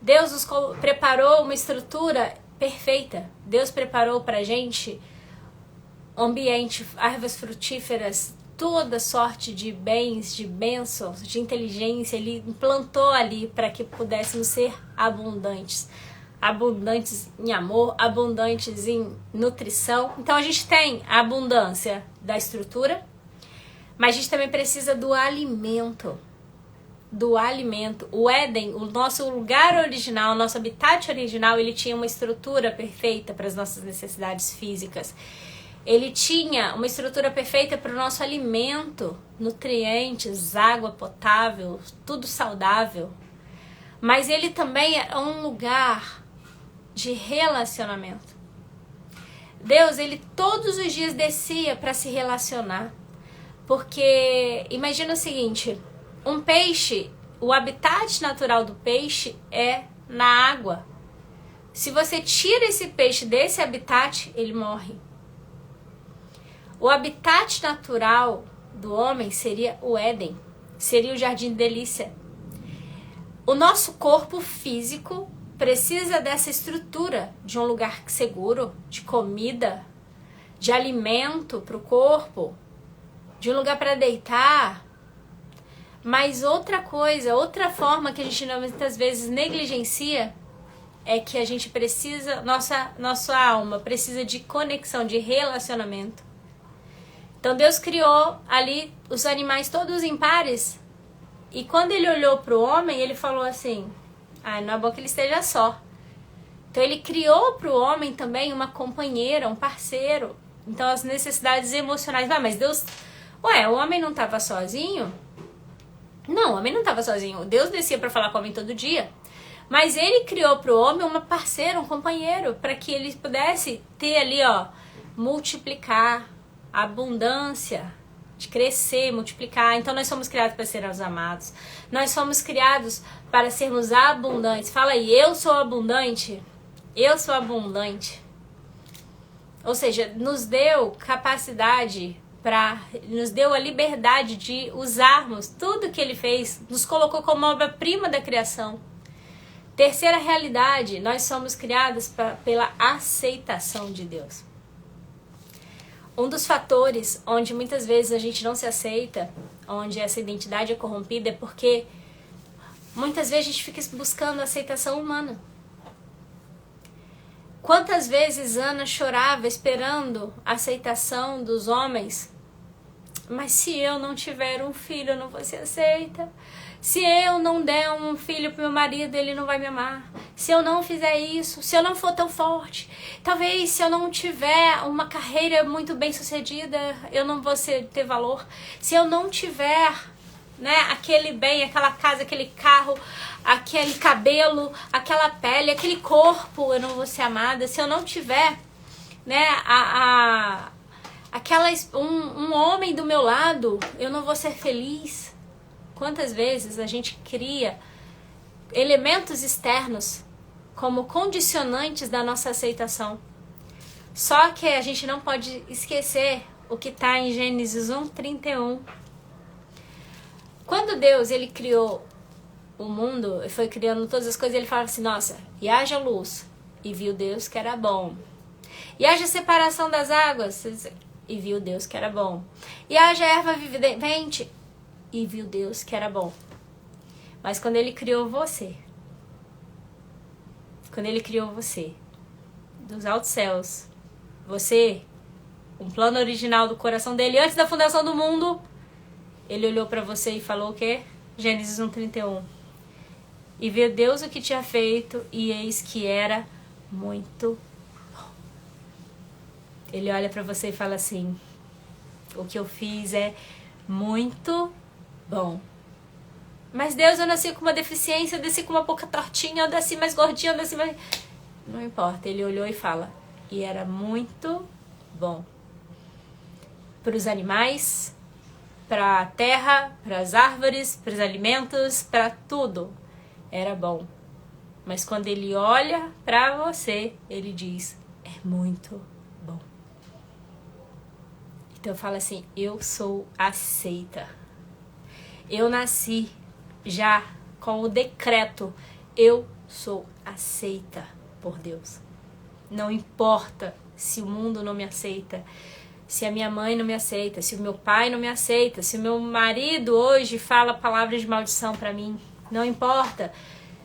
Deus nos preparou uma estrutura perfeita. Deus preparou para a gente ambiente, árvores frutíferas, toda sorte de bens, de bênçãos, de inteligência. Ele implantou ali para que pudéssemos ser abundantes. Abundantes em amor, abundantes em nutrição. Então a gente tem a abundância da estrutura, mas a gente também precisa do alimento. Do alimento. O Éden, o nosso lugar original, o nosso habitat original, ele tinha uma estrutura perfeita para as nossas necessidades físicas. Ele tinha uma estrutura perfeita para o nosso alimento, nutrientes, água potável, tudo saudável. Mas ele também é um lugar de relacionamento. Deus, ele todos os dias descia para se relacionar. Porque imagina o seguinte, um peixe, o habitat natural do peixe é na água. Se você tira esse peixe desse habitat, ele morre. O habitat natural do homem seria o Éden, seria o jardim de delícia. O nosso corpo físico precisa dessa estrutura, de um lugar seguro, de comida, de alimento para o corpo, de um lugar para deitar. Mas outra coisa, outra forma que a gente muitas vezes negligencia é que a gente precisa, nossa alma precisa de conexão, de relacionamento. Então Deus criou ali os animais todos em pares. E quando ele olhou para o homem, ele falou assim, não é bom que ele esteja só. Então ele criou para o homem também uma companheira, um parceiro. Então as necessidades emocionais, mas Deus, o homem não estava sozinho? Não, o homem não estava sozinho. Deus descia para falar com o homem todo dia. Mas ele criou para o homem uma parceira, um companheiro, para que ele pudesse ter ali, multiplicar, abundância, de crescer, multiplicar. Então nós somos criados para sermos amados. Nós somos criados para sermos abundantes. Fala aí, eu sou abundante? Eu sou abundante. Ou seja, nos deu capacidade, nos deu a liberdade de usarmos tudo que ele fez, nos colocou como obra-prima da criação. Terceira realidade, nós somos criados pela aceitação de Deus. Um dos fatores onde muitas vezes a gente não se aceita, onde essa identidade é corrompida, é porque muitas vezes a gente fica buscando a aceitação humana. Quantas vezes Ana chorava esperando a aceitação dos homens? Mas se eu não tiver um filho, eu não vou ser aceita. Se eu não der um filho pro meu marido, ele não vai me amar. Se eu não fizer isso, se eu não for tão forte, talvez se eu não tiver uma carreira muito bem sucedida, eu não vou ter valor. Se eu não tiver, aquele bem, aquela casa, aquele carro, aquele cabelo, aquela pele, aquele corpo, eu não vou ser amada. Se eu não tiver, um homem do meu lado, eu não vou ser feliz. Quantas vezes a gente cria elementos externos como condicionantes da nossa aceitação. Só que a gente não pode esquecer o que está em Gênesis 1:31. Quando Deus ele criou o mundo, e foi criando todas as coisas, ele fala assim, nossa, e haja luz. E viu Deus que era bom. E haja separação das águas. E viu Deus que era bom. E haja erva vivente. E viu Deus que era bom. Mas quando ele criou você, dos altos céus, você, um plano original do coração dele, antes da fundação do mundo, ele olhou para você e falou o quê? Gênesis 1:31. E viu Deus o que tinha feito, e eis que era muito bom. Ele olha para você e fala assim, o que eu fiz é muito bom. Mas Deus, eu nasci com uma deficiência, eu nasci com uma boca tortinha, eu nasci mais gordinha, eu nasci mais... Não importa, ele olhou e fala, e era muito bom. Para os animais, para a terra, para as árvores, para os alimentos, para tudo. Era bom. Mas quando ele olha para você, ele diz, é muito bom. Então eu falo assim, eu sou aceita. Eu nasci já com o decreto, eu sou aceita por Deus. Não importa se o mundo não me aceita, se a minha mãe não me aceita, se o meu pai não me aceita, se o meu marido hoje fala palavras de maldição pra mim, não importa.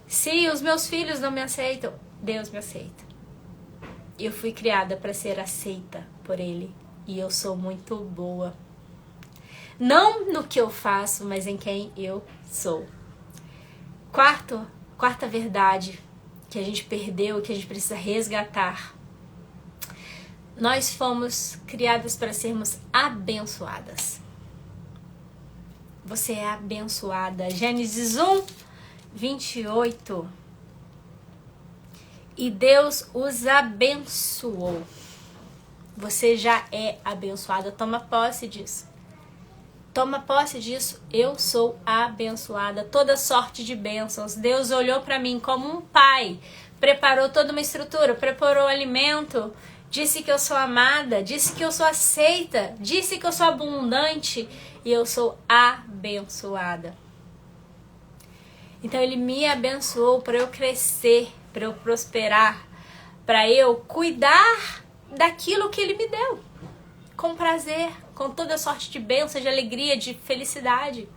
Se os meus filhos não me aceitam, Deus me aceita. Eu fui criada para ser aceita por Ele e eu sou muito boa. Não no que eu faço, mas em quem eu sou. Quarta verdade que a gente perdeu, que a gente precisa resgatar. Nós fomos criadas para sermos abençoadas. Você é abençoada. Gênesis 1, 28. E Deus os abençoou. Você já é abençoada. Toma posse disso. Toma posse disso. Eu sou abençoada. Toda sorte de bênçãos. Deus olhou para mim como um pai. Preparou toda uma estrutura. Preparou alimento. Disse que eu sou amada. Disse que eu sou aceita. Disse que eu sou abundante. E eu sou abençoada. Então ele me abençoou para eu crescer, para eu prosperar, para eu cuidar daquilo que ele me deu. Com prazer, com toda sorte de bênçãos, de alegria, de felicidade.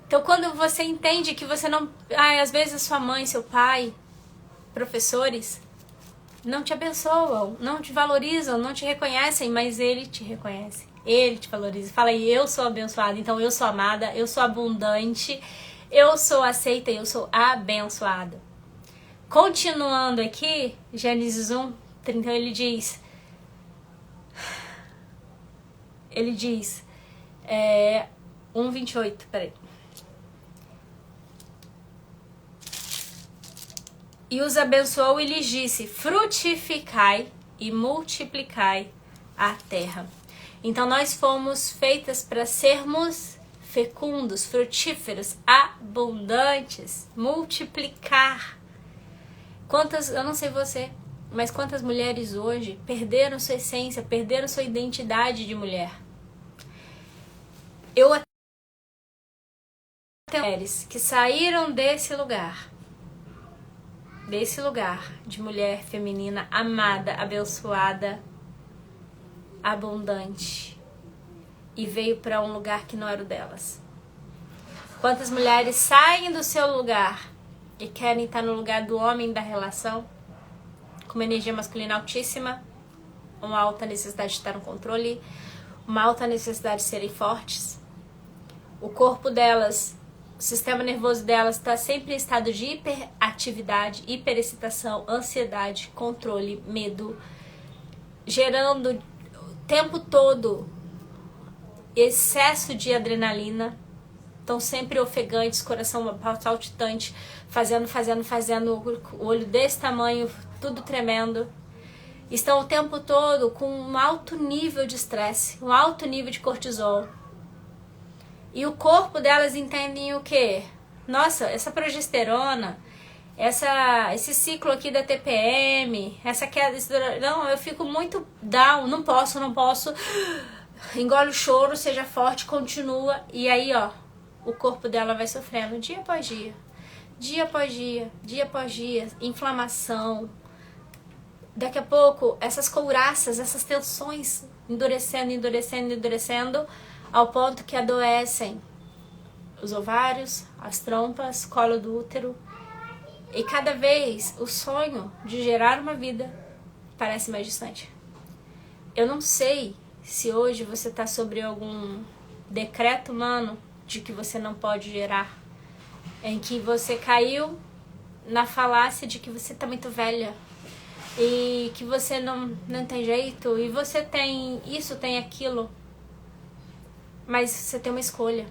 Então quando você entende que você não... às vezes sua mãe, seu pai, professores, não te abençoam, não te valorizam, não te reconhecem, mas ele te reconhece. Ele te valoriza. Fala aí, eu sou abençoada, então eu sou amada, eu sou abundante, eu sou aceita e eu sou abençoada. Continuando aqui, Gênesis 1, 31, ele diz, 1:28, peraí. E os abençoou e lhes disse, frutificai e multiplicai a terra. Então nós fomos feitas para sermos fecundos, frutíferos, abundantes, multiplicar. Eu não sei você, mas quantas mulheres hoje perderam sua essência, perderam sua identidade de mulher? Eu até mulheres que saíram desse lugar de mulher feminina, amada, abençoada, abundante, e veio para um lugar que não era o delas. Quantas mulheres saem do seu lugar e querem estar no lugar do homem da relação, com uma energia masculina altíssima, uma alta necessidade de estar no controle, uma alta necessidade de serem fortes. O corpo delas, o sistema nervoso delas está sempre em estado de hiperatividade, hiperexcitação, ansiedade, controle, medo, gerando o tempo todo excesso de adrenalina. Estão sempre ofegantes, coração palpitante, fazendo, o olho desse tamanho, tudo tremendo. Estão o tempo todo com um alto nível de estresse, um alto nível de cortisol. E o corpo delas entendem o quê? Nossa, essa progesterona, esse ciclo aqui da TPM, essa queda... Não, eu fico muito down, não posso. Engole o choro, seja forte, continua. E aí, ó, o corpo dela vai sofrendo dia após dia. Dia após dia, inflamação. Daqui a pouco, essas couraças, essas tensões endurecendo, ao ponto que adoecem os ovários, as trompas, colo do útero. E cada vez o sonho de gerar uma vida parece mais distante. Eu não sei se hoje você está sobre algum decreto humano de que você não pode gerar, em que você caiu na falácia de que você está muito velha e que você não tem jeito, e você tem isso, tem aquilo, mas você tem uma escolha.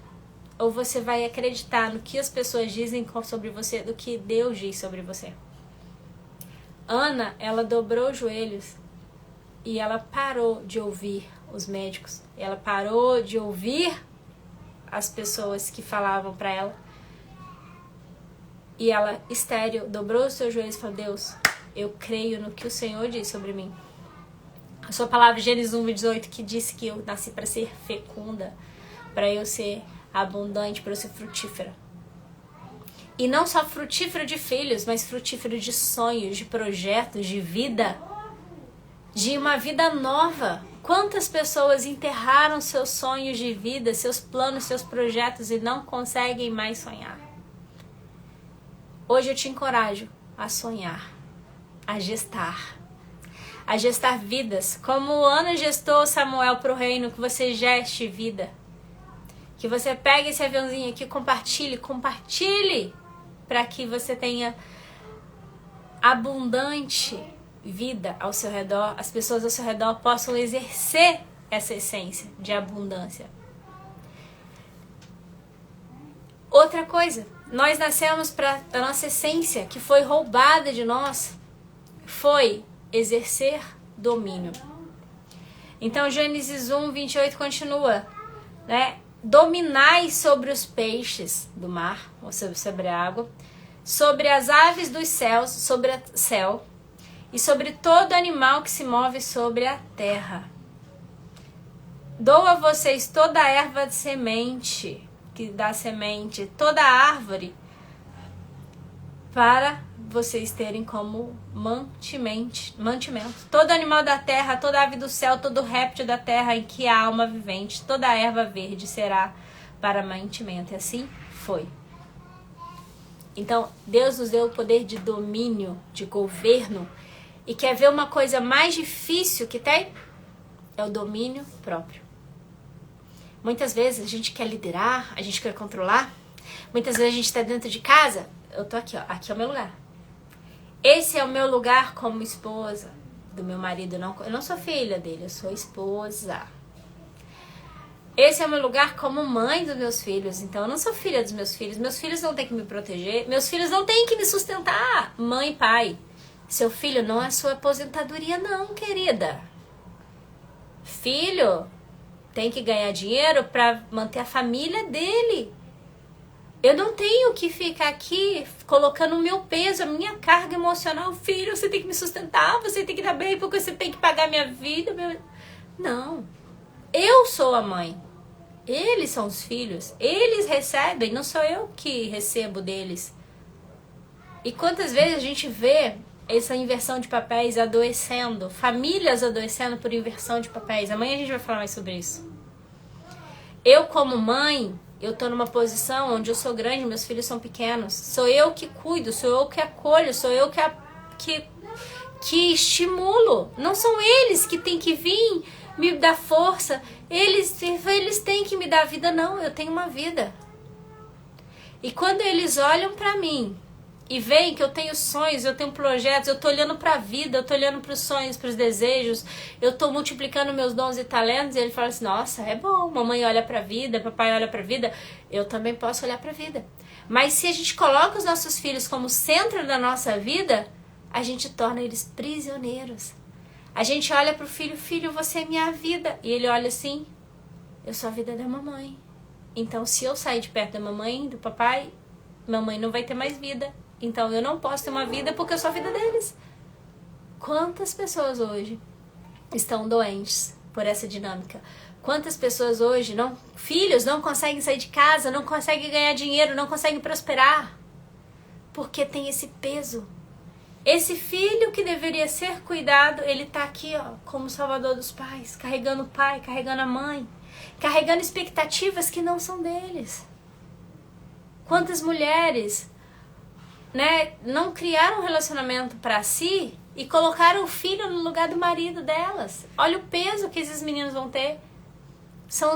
ou você vai acreditar no que as pessoas dizem sobre você, do que Deus diz sobre você? Ana, ela dobrou os joelhos e ela parou de ouvir os médicos. Ela parou de ouvir as pessoas que falavam para ela. E ela, estéril, dobrou os seus joelhos e falou: Deus, eu creio no que o Senhor diz sobre mim. A sua palavra, Gênesis 1:18, que disse que eu nasci para ser fecunda, para eu ser abundante, para eu ser frutífera. E não só frutífera de filhos, mas frutífera de sonhos, de projetos, de vida, de uma vida nova. Quantas pessoas enterraram seus sonhos de vida, seus planos, seus projetos e não conseguem mais sonhar? Hoje eu te encorajo a sonhar, a gestar vidas. Como Ana gestou Samuel para o reino, que você geste vida. Que você pegue esse aviãozinho aqui, compartilhe, para que você tenha abundante vida ao seu redor, as pessoas ao seu redor possam exercer essa essência de abundância. Outra coisa, nós nascemos para a nossa essência, que foi roubada de nós, foi exercer domínio. Então Gênesis 1:28 continua, né? Dominai sobre os peixes do mar, ou sobre a água, sobre as aves dos céus, sobre o céu, e sobre todo animal que se move sobre a terra. Dou a vocês toda a erva de semente, que dá semente, toda a árvore, para vocês terem como mantimento. Todo animal da terra, toda ave do céu, todo réptil da terra em que há alma vivente, toda a erva verde será para mantimento. E assim foi. Então, Deus nos deu o poder de domínio, de governo. E quer ver uma coisa mais difícil que tem? É o domínio próprio. Muitas vezes a gente quer liderar, a gente quer controlar. Muitas vezes a gente está dentro de casa. Eu tô aqui, ó. Aqui é o meu lugar. Esse é o meu lugar como esposa do meu marido. Eu não sou filha dele, eu sou esposa. Esse é o meu lugar como mãe dos meus filhos. Então eu não sou filha dos meus filhos. Meus filhos não têm que me proteger. Meus filhos não têm que me sustentar. Mãe e pai. Seu filho não é sua aposentadoria não, querida. Filho tem que ganhar dinheiro para manter a família dele. Eu não tenho que ficar aqui colocando o meu peso, a minha carga emocional. Filho, você tem que me sustentar, você tem que dar bem, porque você tem que pagar minha vida. Não. Eu sou a mãe. Eles são os filhos. Eles recebem, não sou eu que recebo deles. E quantas vezes a gente vê essa inversão de papéis adoecendo, famílias adoecendo por inversão de papéis. Amanhã a gente vai falar mais sobre isso. Eu, como mãe, eu tô numa posição onde eu sou grande, meus filhos são pequenos. Sou eu que cuido, sou eu que acolho, sou eu que estimulo. Não são eles que têm que vir me dar força. Eles têm que me dar vida. Não, eu tenho uma vida. E quando eles olham pra mim e veem que eu tenho sonhos, eu tenho projetos, eu tô olhando pra vida, eu tô olhando pros sonhos, pros desejos, eu tô multiplicando meus dons e talentos, e ele fala assim: nossa, é bom, mamãe olha pra vida, papai olha pra vida, eu também posso olhar pra vida. Mas se a gente coloca os nossos filhos como centro da nossa vida, a gente torna eles prisioneiros. A gente olha pro filho: filho, você é minha vida. E ele olha assim: eu sou a vida da mamãe. Então, se eu sair de perto da mamãe, do papai, mamãe não vai ter mais vida. Então, eu não posso ter uma vida porque eu sou a vida deles. Quantas pessoas hoje estão doentes por essa dinâmica? Quantas pessoas hoje, filhos, não conseguem sair de casa, não conseguem ganhar dinheiro, não conseguem prosperar? Porque tem esse peso. Esse filho que deveria ser cuidado, ele tá aqui, ó, como salvador dos pais, carregando o pai, carregando a mãe, carregando expectativas que não são deles. Quantas mulheres, né, não criaram um relacionamento para si e colocaram o filho no lugar do marido delas? Olha o peso que esses meninos vão ter. São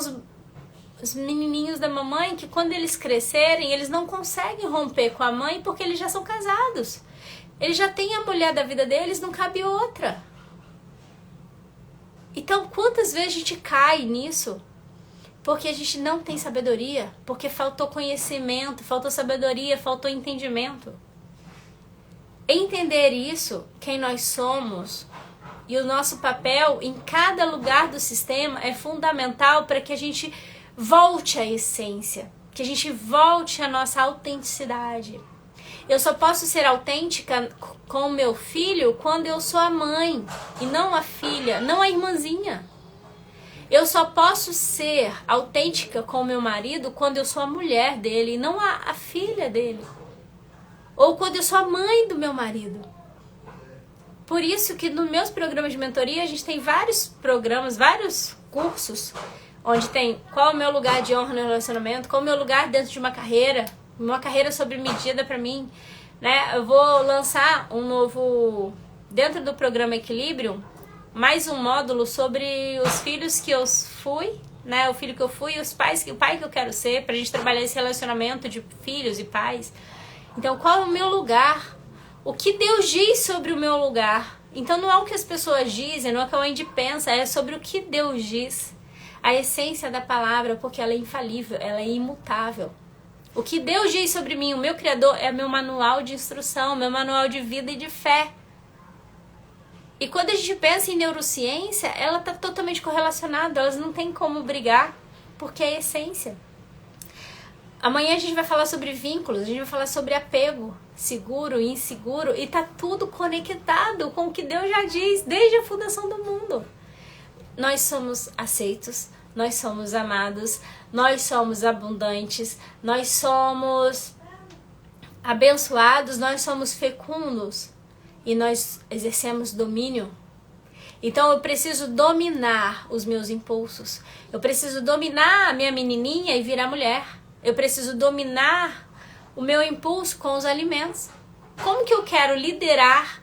os menininhos da mamãe que, quando eles crescerem, eles não conseguem romper com a mãe porque eles já são casados. Eles já têm a mulher da vida deles, não cabe outra. Então, quantas vezes a gente cai nisso? Porque a gente não tem sabedoria, porque faltou conhecimento, faltou sabedoria, faltou entendimento. Entender isso, quem nós somos e o nosso papel em cada lugar do sistema é fundamental para que a gente volte à essência, que a gente volte à nossa autenticidade. Eu só posso ser autêntica com o meu filho quando eu sou a mãe e não a filha, não a irmãzinha. Eu só posso ser autêntica com o meu marido quando eu sou a mulher dele e não a filha dele. Ou quando eu sou a mãe do meu marido. Por isso que nos meus programas de mentoria a gente tem vários programas, vários cursos, onde tem qual é o meu lugar de honra no relacionamento, qual é o meu lugar dentro de uma carreira sobre medida para mim, né? Eu vou lançar um novo, dentro do programa Equilíbrio, mais um módulo sobre os filhos que eu fui, né? O filho que eu fui e o pai que eu quero ser, pra gente trabalhar esse relacionamento de filhos e pais. Então, qual é o meu lugar? O que Deus diz sobre o meu lugar? Então, não é o que as pessoas dizem, não é o que a Wendy pensa, é sobre o que Deus diz. A essência da palavra, porque ela é infalível, ela é imutável. O que Deus diz sobre mim, o meu Criador, é meu manual de instrução, meu manual de vida e de fé. E quando a gente pensa em neurociência, ela está totalmente correlacionada, elas não tem como brigar, porque é a essência. Amanhã a gente vai falar sobre vínculos, a gente vai falar sobre apego, seguro e inseguro, e tá tudo conectado com o que Deus já diz desde a fundação do mundo. Nós somos aceitos, nós somos amados, nós somos abundantes, nós somos abençoados, nós somos fecundos e nós exercemos domínio. Então eu preciso dominar os meus impulsos, eu preciso dominar a minha menininha e virar mulher. Eu preciso dominar o meu impulso com os alimentos. Como que eu quero liderar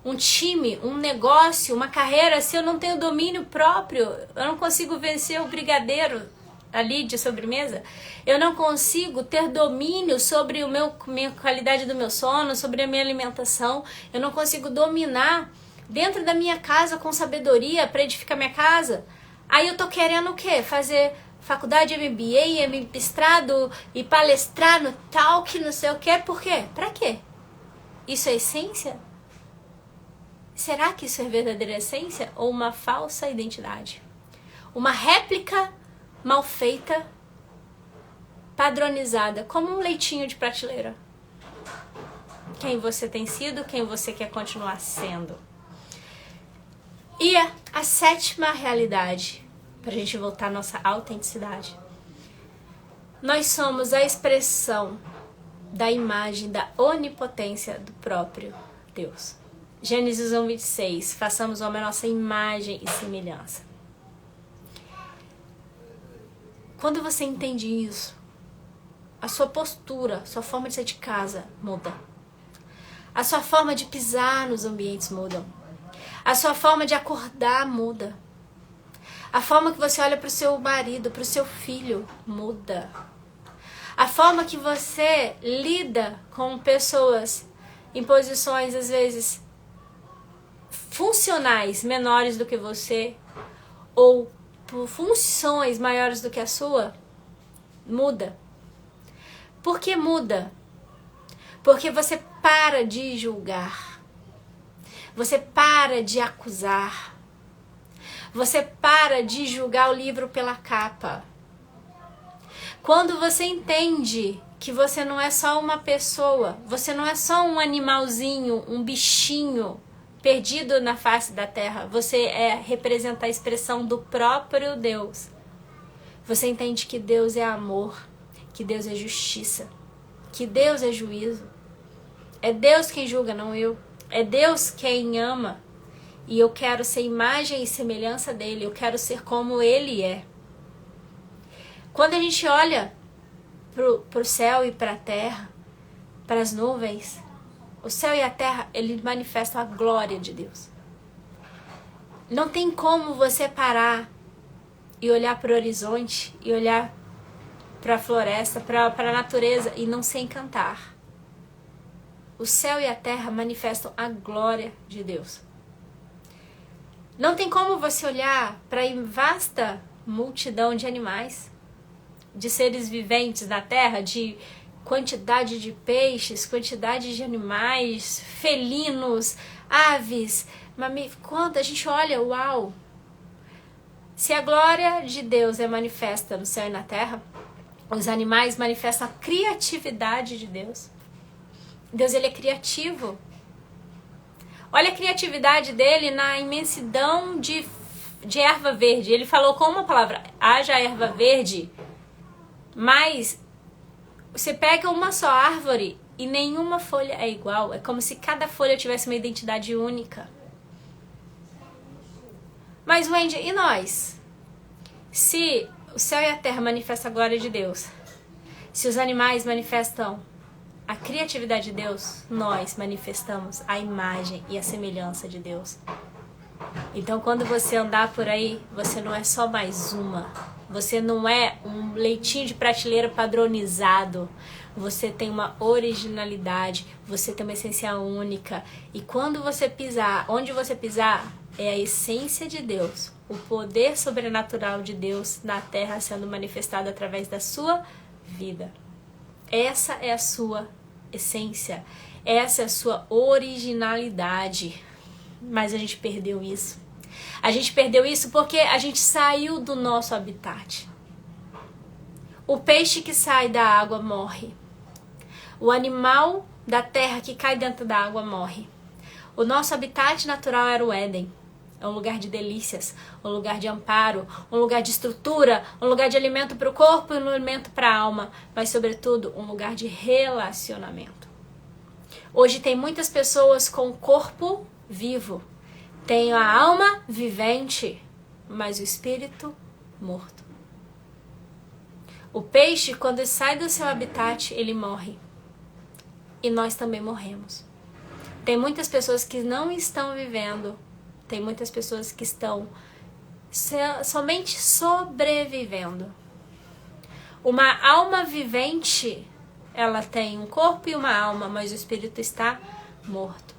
um time, um negócio, uma carreira se eu não tenho domínio próprio? Eu não consigo vencer o brigadeiro ali de sobremesa. Eu não consigo ter domínio sobre minha qualidade do meu sono, sobre a minha alimentação. Eu não consigo dominar dentro da minha casa com sabedoria para edificar minha casa. Aí eu tô querendo o quê? Fazer faculdade, MBA, mestrado e palestrar no talk, não sei o quê. Por quê? Pra quê? Isso é essência? Será que isso é verdadeira essência ou uma falsa identidade? Uma réplica mal feita, padronizada, como um leitinho de prateleira. Quem você tem sido, quem você quer continuar sendo. E a 7ª realidade, pra gente voltar à nossa autenticidade. Nós somos a expressão da imagem, da onipotência do próprio Deus. Gênesis 1:26, façamos o homem a nossa imagem e semelhança. Quando você entende isso, a sua postura, a sua forma de sair de casa muda. A sua forma de pisar nos ambientes muda. A sua forma de acordar muda. A forma que você olha para o seu marido, para o seu filho, muda. A forma que você lida com pessoas em posições, às vezes, funcionais menores do que você, ou por funções maiores do que a sua, muda. Por que muda? Porque você para de julgar. Você para de acusar. Você para de julgar o livro pela capa. Quando você entende que você não é só uma pessoa, você não é só um animalzinho, um bichinho perdido na face da terra, você representa a expressão do próprio Deus. Você entende que Deus é amor, que Deus é justiça, que Deus é juízo. É Deus quem julga, não eu. É Deus quem ama. E eu quero ser imagem e semelhança dele. Eu quero ser como ele é. Quando a gente olha pro céu e para a terra, para as nuvens, o céu e a terra, eles manifestam a glória de Deus. Não tem como você parar e olhar para o horizonte, e olhar para a floresta, para a natureza e não se encantar. O céu e a terra manifestam a glória de Deus. Não tem como você olhar para a vasta multidão de animais de seres viventes na Terra, de quantidade de peixes, quantidade de animais, felinos, aves, mamíferos. Quando a gente olha, uau! Se a glória de Deus é manifesta no céu e na terra, os animais manifestam a criatividade de Deus. Deus, ele é criativo. Olha a criatividade dele na imensidão de erva verde. Ele falou com uma palavra, haja erva verde, mas você pega uma só árvore e nenhuma folha é igual. É como se cada folha tivesse uma identidade única. Mas, Wendy, e nós? Se o céu e a terra manifestam a glória de Deus, se os animais manifestam a criatividade de Deus, nós manifestamos a imagem e a semelhança de Deus. Então, quando você andar por aí, você não é só mais uma. Você não é um leitinho de prateleira padronizado. Você tem uma originalidade, você tem uma essência única. E quando você pisar, onde você pisar, é a essência de Deus, o poder sobrenatural de Deus na terra sendo manifestado através da sua vida. Essa é a sua essência, essa é a sua originalidade. Mas a gente perdeu isso. A gente perdeu isso porque a gente saiu do nosso habitat. O peixe que sai da água morre. O animal da terra que cai dentro da água morre. O nosso habitat natural era o Éden. É um lugar de delícias, um lugar de amparo, um lugar de estrutura, um lugar de alimento para o corpo e um alimento para a alma, mas sobretudo um lugar de relacionamento. Hoje tem muitas pessoas com o corpo vivo, tem a alma vivente, mas o espírito morto. O peixe, quando sai do seu habitat, ele morre. E nós também morremos. Tem muitas pessoas que não estão vivendo. Tem muitas pessoas que estão somente sobrevivendo. Uma alma vivente, ela tem um corpo e uma alma, mas o espírito está morto.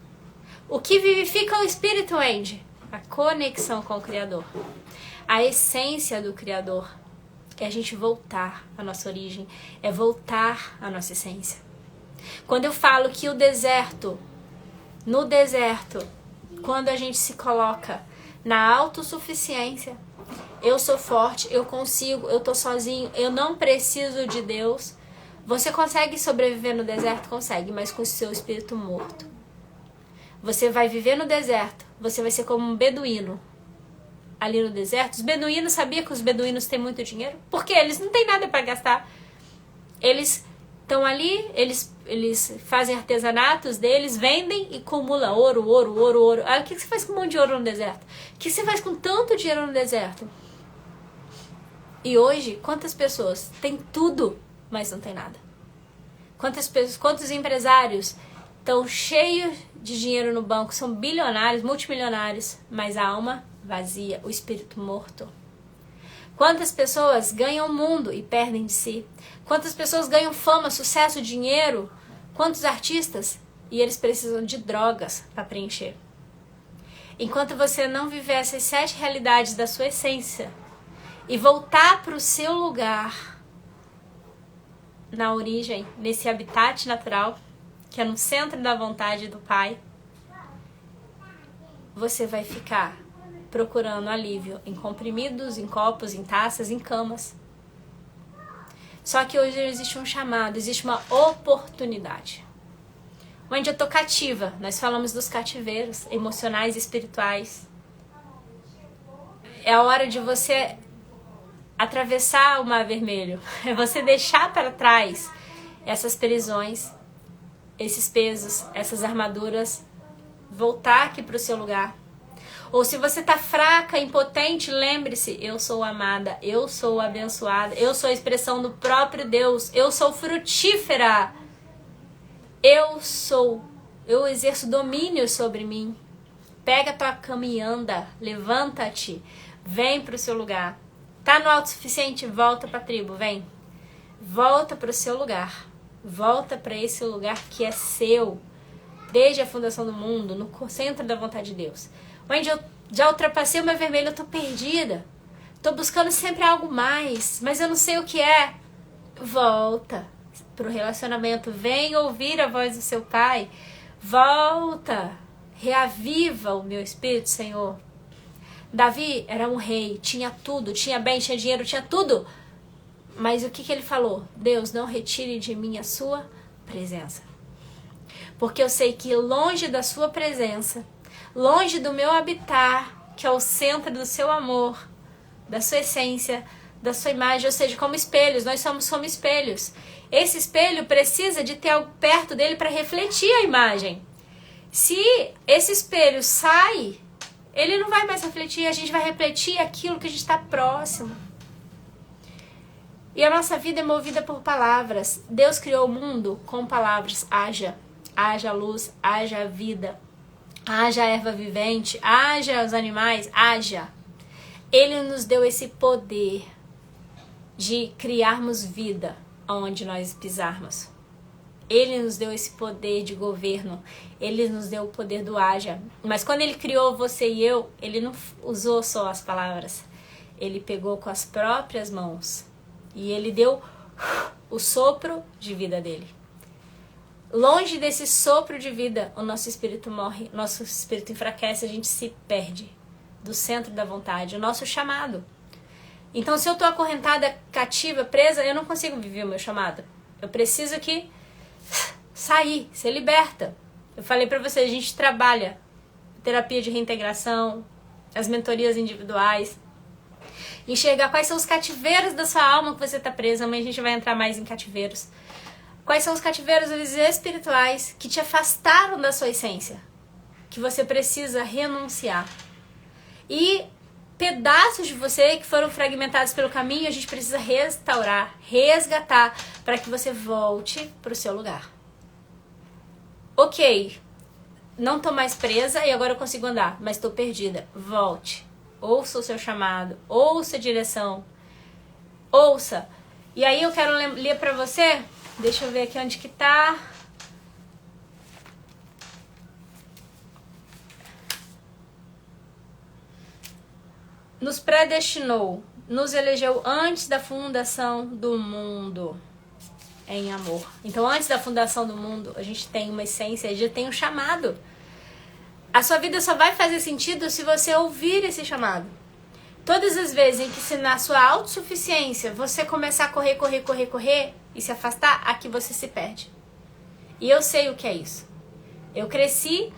O que vivifica o espírito, Andy? A conexão com o Criador. A essência do Criador. É a gente voltar à nossa origem. É voltar à nossa essência. Quando eu falo que no deserto, quando a gente se coloca na autossuficiência, eu sou forte, eu consigo, eu tô sozinho, eu não preciso de Deus. Você consegue sobreviver no deserto? Consegue, mas com o seu espírito morto. Você vai viver no deserto, você vai ser como um beduíno. Ali no deserto, os beduínos, sabia que os beduínos têm muito dinheiro? Porque eles não têm nada para gastar. Eles estão ali, eles fazem artesanatos deles, vendem e acumulam ouro. Aí o que você faz com um monte de ouro no deserto? O que você faz com tanto dinheiro no deserto? E hoje, quantas pessoas têm tudo, mas não tem nada? Quantos empresários estão cheios de dinheiro no banco, são bilionários, multimilionários, mas a alma vazia, o espírito morto? Quantas pessoas ganham o mundo e perdem de si? Quantas pessoas ganham fama, sucesso, dinheiro? Quantos artistas? E eles precisam de drogas para preencher. Enquanto você não viver essas 7 realidades da sua essência e voltar para o seu lugar na origem, nesse habitat natural, que é no centro da vontade do Pai, você vai ficar procurando alívio em comprimidos, em copos, em taças, em camas. Só que hoje existe um chamado, existe uma oportunidade. Onde eu tô cativa, nós falamos dos cativeiros emocionais e espirituais. É a hora de você atravessar o mar vermelho. É você deixar para trás essas prisões, esses pesos, essas armaduras, voltar aqui para o seu lugar. Ou se você tá fraca, impotente, lembre-se, eu sou amada, eu sou abençoada, eu sou a expressão do próprio Deus, eu sou frutífera, eu exerço domínio sobre mim. Pega tua cama e anda, levanta-te, vem pro seu lugar. Tá no autossuficiente? Volta pra tribo, vem. Volta pro seu lugar, volta pra esse lugar que é seu, desde a fundação do mundo, no centro da vontade de Deus. Onde eu já ultrapassei o meu vermelho, eu tô perdida. Tô buscando sempre algo mais, mas eu não sei o que é. Volta pro relacionamento, vem ouvir a voz do seu pai, volta, reaviva o meu espírito, Senhor. Davi era um rei, tinha tudo, tinha bem, tinha dinheiro, tinha tudo. Mas o que ele falou? Deus, não retire de mim a sua presença. Porque eu sei que longe da sua presença, longe do meu habitar, que é o centro do seu amor, da sua essência, da sua imagem, ou seja, como espelhos, nós somos como espelhos. Esse espelho precisa de ter algo perto dele para refletir a imagem. Se esse espelho sai, ele não vai mais refletir, a gente vai refletir aquilo que a gente está próximo. E a nossa vida é movida por palavras. Deus criou o mundo com palavras. Haja luz, haja vida, haja erva vivente, haja os animais, haja. Ele nos deu esse poder de criarmos vida onde nós pisarmos. Ele nos deu esse poder de governo. Ele nos deu o poder do haja. Mas quando ele criou você e eu, ele não usou só as palavras. Ele pegou com as próprias mãos e ele deu o sopro de vida dele. Longe desse sopro de vida, o nosso espírito morre, nosso espírito enfraquece, a gente se perde do centro da vontade, o nosso chamado. Então, se eu estou acorrentada, cativa, presa, eu não consigo viver o meu chamado. Eu preciso que sair, ser liberta. Eu falei para vocês, a gente trabalha terapia de reintegração, as mentorias individuais, enxergar quais são os cativeiros da sua alma que você está presa. Amanhã a gente vai entrar mais em cativeiros. Quais são os cativeiros espirituais que te afastaram da sua essência, que você precisa renunciar. E pedaços de você que foram fragmentados pelo caminho, a gente precisa restaurar, resgatar, para que você volte para o seu lugar. Ok, não tô mais presa e agora eu consigo andar, mas tô perdida. Volte, ouça o seu chamado, ouça a direção, ouça. E aí eu quero ler para você, deixa eu ver aqui onde que tá. Nos predestinou, nos elegeu antes da fundação do mundo em amor. Então, antes da fundação do mundo, a gente tem uma essência, já tem um chamado. A sua vida só vai fazer sentido se você ouvir esse chamado. Todas as vezes em que se na sua autossuficiência você começar a correr e se afastar, aqui você se perde. E eu sei o que é isso. Eu cresci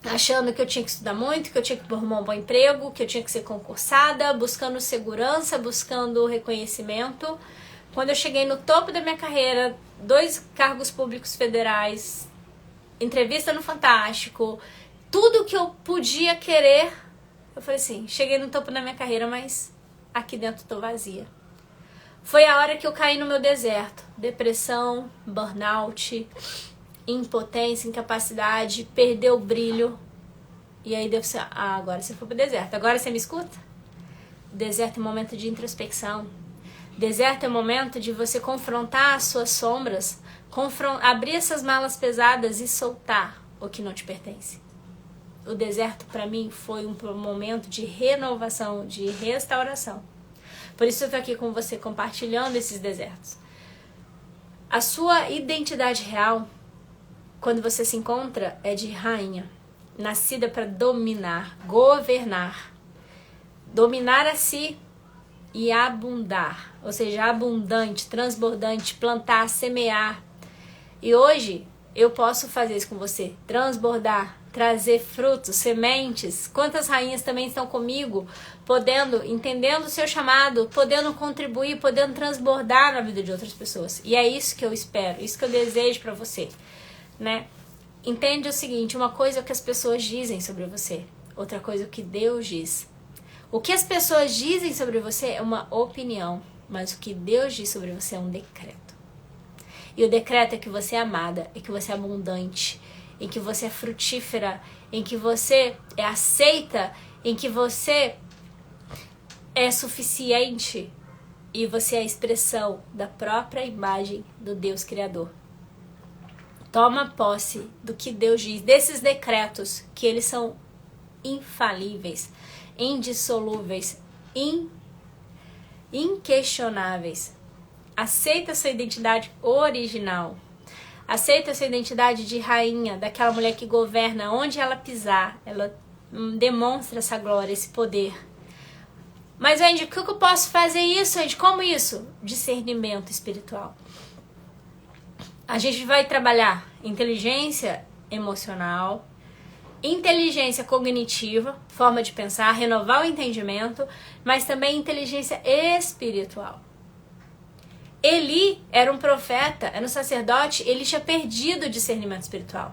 achando que eu tinha que estudar muito, que eu tinha que arrumar um bom emprego, que eu tinha que ser concursada, buscando segurança, buscando reconhecimento. Quando eu cheguei no topo da minha carreira, 2 cargos públicos federais, entrevista no Fantástico, tudo que eu podia querer, eu falei assim, cheguei no topo da minha carreira, mas aqui dentro tô vazia. Foi a hora que eu caí no meu deserto. Depressão, burnout, impotência, incapacidade, perdeu o brilho. E aí deu assim, agora você foi pro deserto. Agora você me escuta? Deserto é um momento de introspecção. Deserto é um momento de você confrontar as suas sombras, abrir essas malas pesadas e soltar o que não te pertence. O deserto para mim foi um momento de renovação, de restauração. Por isso eu tô aqui com você compartilhando esses desertos. A sua identidade real, quando você se encontra, é de rainha, nascida para dominar, governar, dominar a si e abundar, ou seja, abundante, transbordante, plantar, semear. E hoje eu posso fazer isso com você, transbordar, trazer frutos, sementes. Quantas rainhas também estão comigo, podendo, entendendo o seu chamado, podendo contribuir, podendo transbordar na vida de outras pessoas. E é isso que eu espero, isso que eu desejo para você, né? Entende o seguinte, uma coisa é o que as pessoas dizem sobre você, outra coisa é o que Deus diz. O que as pessoas dizem sobre você é uma opinião, mas o que Deus diz sobre você é um decreto. E o decreto é que você é amada, é que você é abundante, em que você é frutífera, em que você é aceita, em que você é suficiente e você é a expressão da própria imagem do Deus Criador. Toma posse do que Deus diz, desses decretos, que eles são infalíveis, indissolúveis, inquestionáveis. Aceita a sua identidade original. Aceita a sua identidade de rainha, daquela mulher que governa onde ela pisar. Ela demonstra essa glória, esse poder. Mas, Andy, o que eu posso fazer isso, Andy? Como isso? Discernimento espiritual. A gente vai trabalhar inteligência emocional, inteligência cognitiva, forma de pensar, renovar o entendimento, mas também inteligência espiritual. Eli era um profeta, era um sacerdote, ele tinha perdido o discernimento espiritual.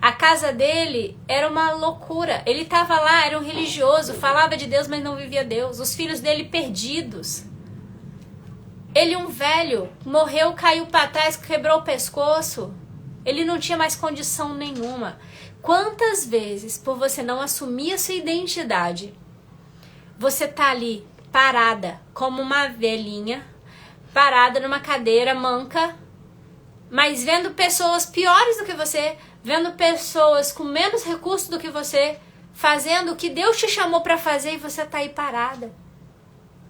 A casa dele era uma loucura. Ele estava lá, era um religioso, falava de Deus, mas não vivia Deus. Os filhos dele perdidos. Ele, um velho, morreu, caiu para trás, quebrou o pescoço. Ele não tinha mais condição nenhuma. Quantas vezes, por você não assumir a sua identidade, você tá ali parada como uma velhinha, parada numa cadeira manca, mas vendo pessoas piores do que você, vendo pessoas com menos recursos do que você, fazendo o que Deus te chamou para fazer e você tá aí parada.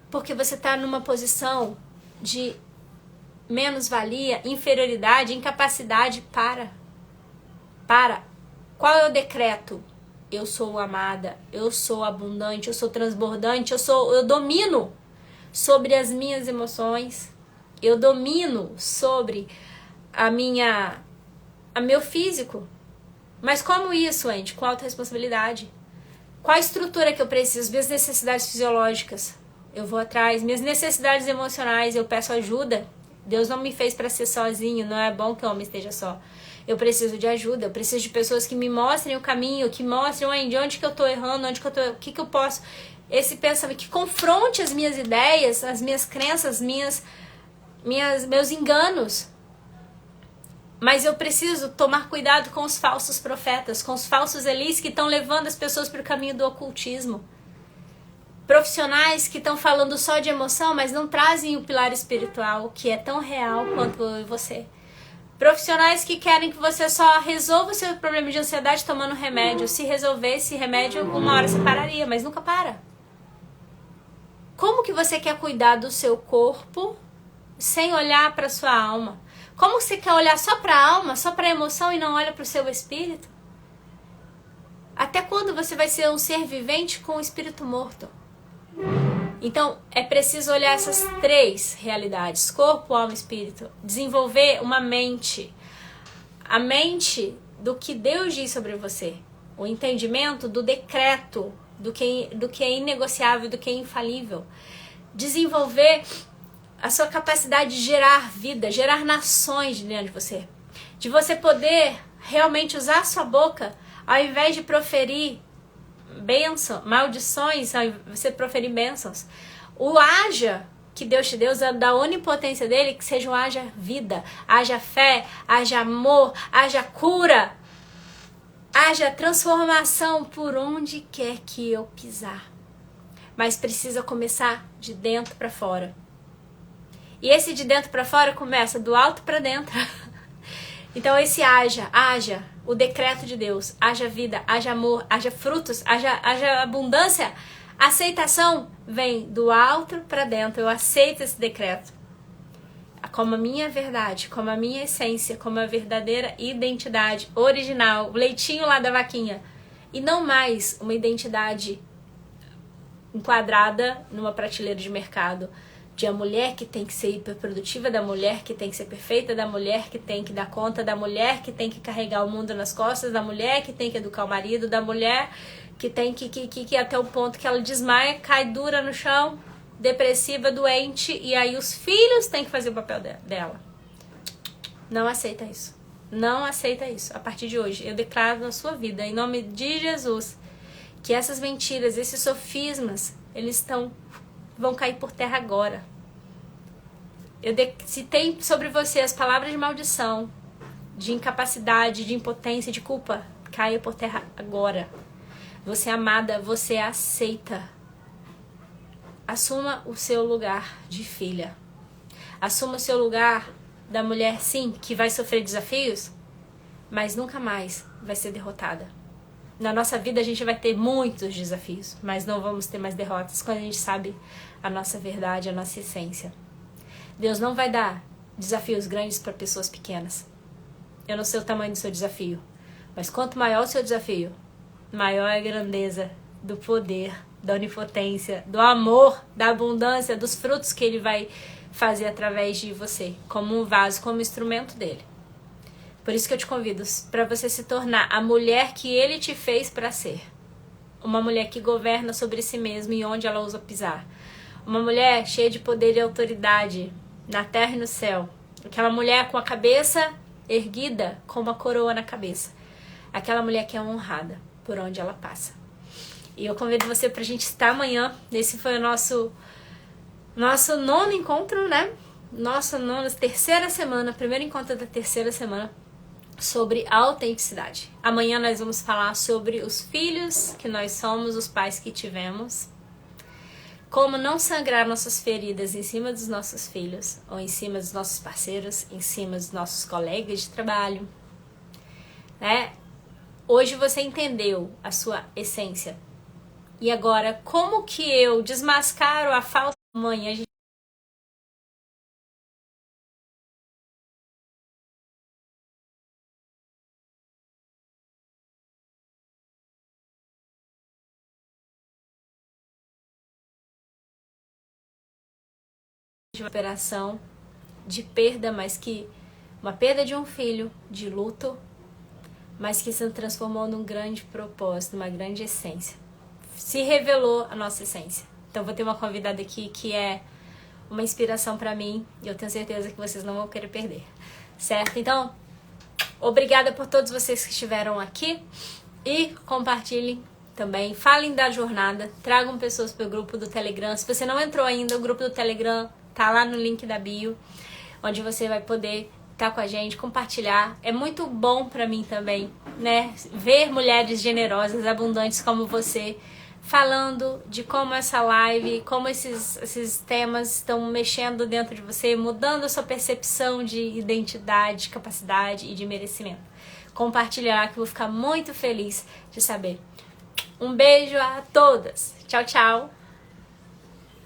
Porque você tá numa posição de menos-valia, inferioridade, incapacidade. Para. Qual é o decreto? Eu sou amada, eu sou abundante, eu sou transbordante, eu domino sobre as minhas emoções, eu domino sobre meu físico. Mas como isso, Andy? Com alta responsabilidade. Qual a estrutura que eu preciso? Minhas necessidades fisiológicas, eu vou atrás. Minhas necessidades emocionais, eu peço ajuda. Deus não me fez para ser sozinho, não é bom que o homem esteja só. Eu preciso de ajuda, eu preciso de pessoas que me mostrem o caminho, que mostrem de onde que eu tô errando, o que eu posso... Esse pensamento que confronte as minhas ideias, as minhas crenças, meus enganos. Mas eu preciso tomar cuidado com os falsos profetas, com os falsos Elis que estão levando as pessoas para o caminho do ocultismo. Profissionais que estão falando só de emoção, mas não trazem o pilar espiritual, que é tão real quanto eu e você. Profissionais que querem que você só resolva o seu problema de ansiedade tomando remédio. Se resolvesse remédio, uma hora você pararia, mas nunca para. Como que você quer cuidar do seu corpo sem olhar para sua alma? Como você quer olhar só para a alma, só para a emoção e não olha para o seu espírito? Até quando você vai ser um ser vivente com o espírito morto? Então, é preciso olhar essas três realidades, corpo, alma e espírito. Desenvolver uma mente. A mente do que Deus diz sobre você. O entendimento do decreto, do que é inegociável, do que é infalível. Desenvolver a sua capacidade de gerar vida, gerar nações dentro de você. De você poder realmente usar a sua boca, ao invés de proferir maldições, você proferir bênçãos. O haja que Deus te deu, da onipotência dele, que seja haja vida, haja fé, haja amor, haja cura, haja transformação por onde quer que eu pisar. Mas precisa começar de dentro para fora. E esse de dentro para fora começa do alto para dentro. Então esse haja, o decreto de Deus, haja vida, haja amor, haja frutos, haja abundância, aceitação vem do alto para dentro. Eu aceito esse decreto como a minha verdade, como a minha essência, como a verdadeira identidade original, o leitinho lá da vaquinha, e não mais uma identidade enquadrada numa prateleira de mercado, de a mulher que tem que ser hiperprodutiva, da mulher que tem que ser perfeita, da mulher que tem que dar conta, da mulher que tem que carregar o mundo nas costas, da mulher que tem que educar o marido, da mulher que tem que até o ponto que ela desmaia, cai dura no chão, depressiva, doente, e aí os filhos têm que fazer o papel dela. Não aceita isso. Não aceita isso. A partir de hoje, eu declaro na sua vida, em nome de Jesus, que essas mentiras, esses sofismas, eles vão cair por terra agora. Se tem sobre você as palavras de maldição, de incapacidade, de impotência, de culpa, caia por terra agora. Você é amada, você é aceita. Assuma o seu lugar de filha. Assuma o seu lugar da mulher, sim, que vai sofrer desafios, mas nunca mais vai ser derrotada. Na nossa vida a gente vai ter muitos desafios, mas não vamos ter mais derrotas quando a gente sabe a nossa verdade, a nossa essência. Deus não vai dar desafios grandes para pessoas pequenas. Eu não sei o tamanho do seu desafio, mas quanto maior o seu desafio, maior é a grandeza do poder, da onipotência, do amor, da abundância, dos frutos que Ele vai fazer através de você, como um vaso, como instrumento dele. Por isso que eu te convido para você se tornar a mulher que Ele te fez para ser. Uma mulher que governa sobre si mesma e onde ela ousa pisar. Uma mulher cheia de poder e autoridade na terra e no céu. Aquela mulher com a cabeça erguida com uma coroa na cabeça. Aquela mulher que é honrada por onde ela passa. E eu convido você pra gente estar amanhã. Esse foi o nosso 9º encontro, né? Nossa terceira semana, primeiro encontro da terceira semana sobre autenticidade. Amanhã nós vamos falar sobre os filhos que nós somos, os pais que tivemos. Como não sangrar nossas feridas em cima dos nossos filhos, ou em cima dos nossos parceiros, em cima dos nossos colegas de trabalho. Né? Hoje você entendeu a sua essência. E agora, como que eu desmascaro a falsa mãe? A gente uma operação de perda, mas que uma perda de um filho, de luto, mas que se transformou num grande propósito, numa grande essência. Se revelou a nossa essência. Então vou ter uma convidada aqui que é uma inspiração para mim e eu tenho certeza que vocês não vão querer perder, certo? Então, obrigada por todos vocês que estiveram aqui e compartilhem também, falem da jornada, tragam pessoas para o grupo do Telegram. Se você não entrou ainda, o grupo do Telegram tá lá no link da bio, onde você vai poder estar com a gente, compartilhar. É muito bom para mim também, né? Ver mulheres generosas, abundantes como você, falando de como essa live, como esses temas estão mexendo dentro de você, mudando a sua percepção de identidade, de capacidade e de merecimento. Compartilhar, que eu vou ficar muito feliz de saber. Um beijo a todas. Tchau, tchau.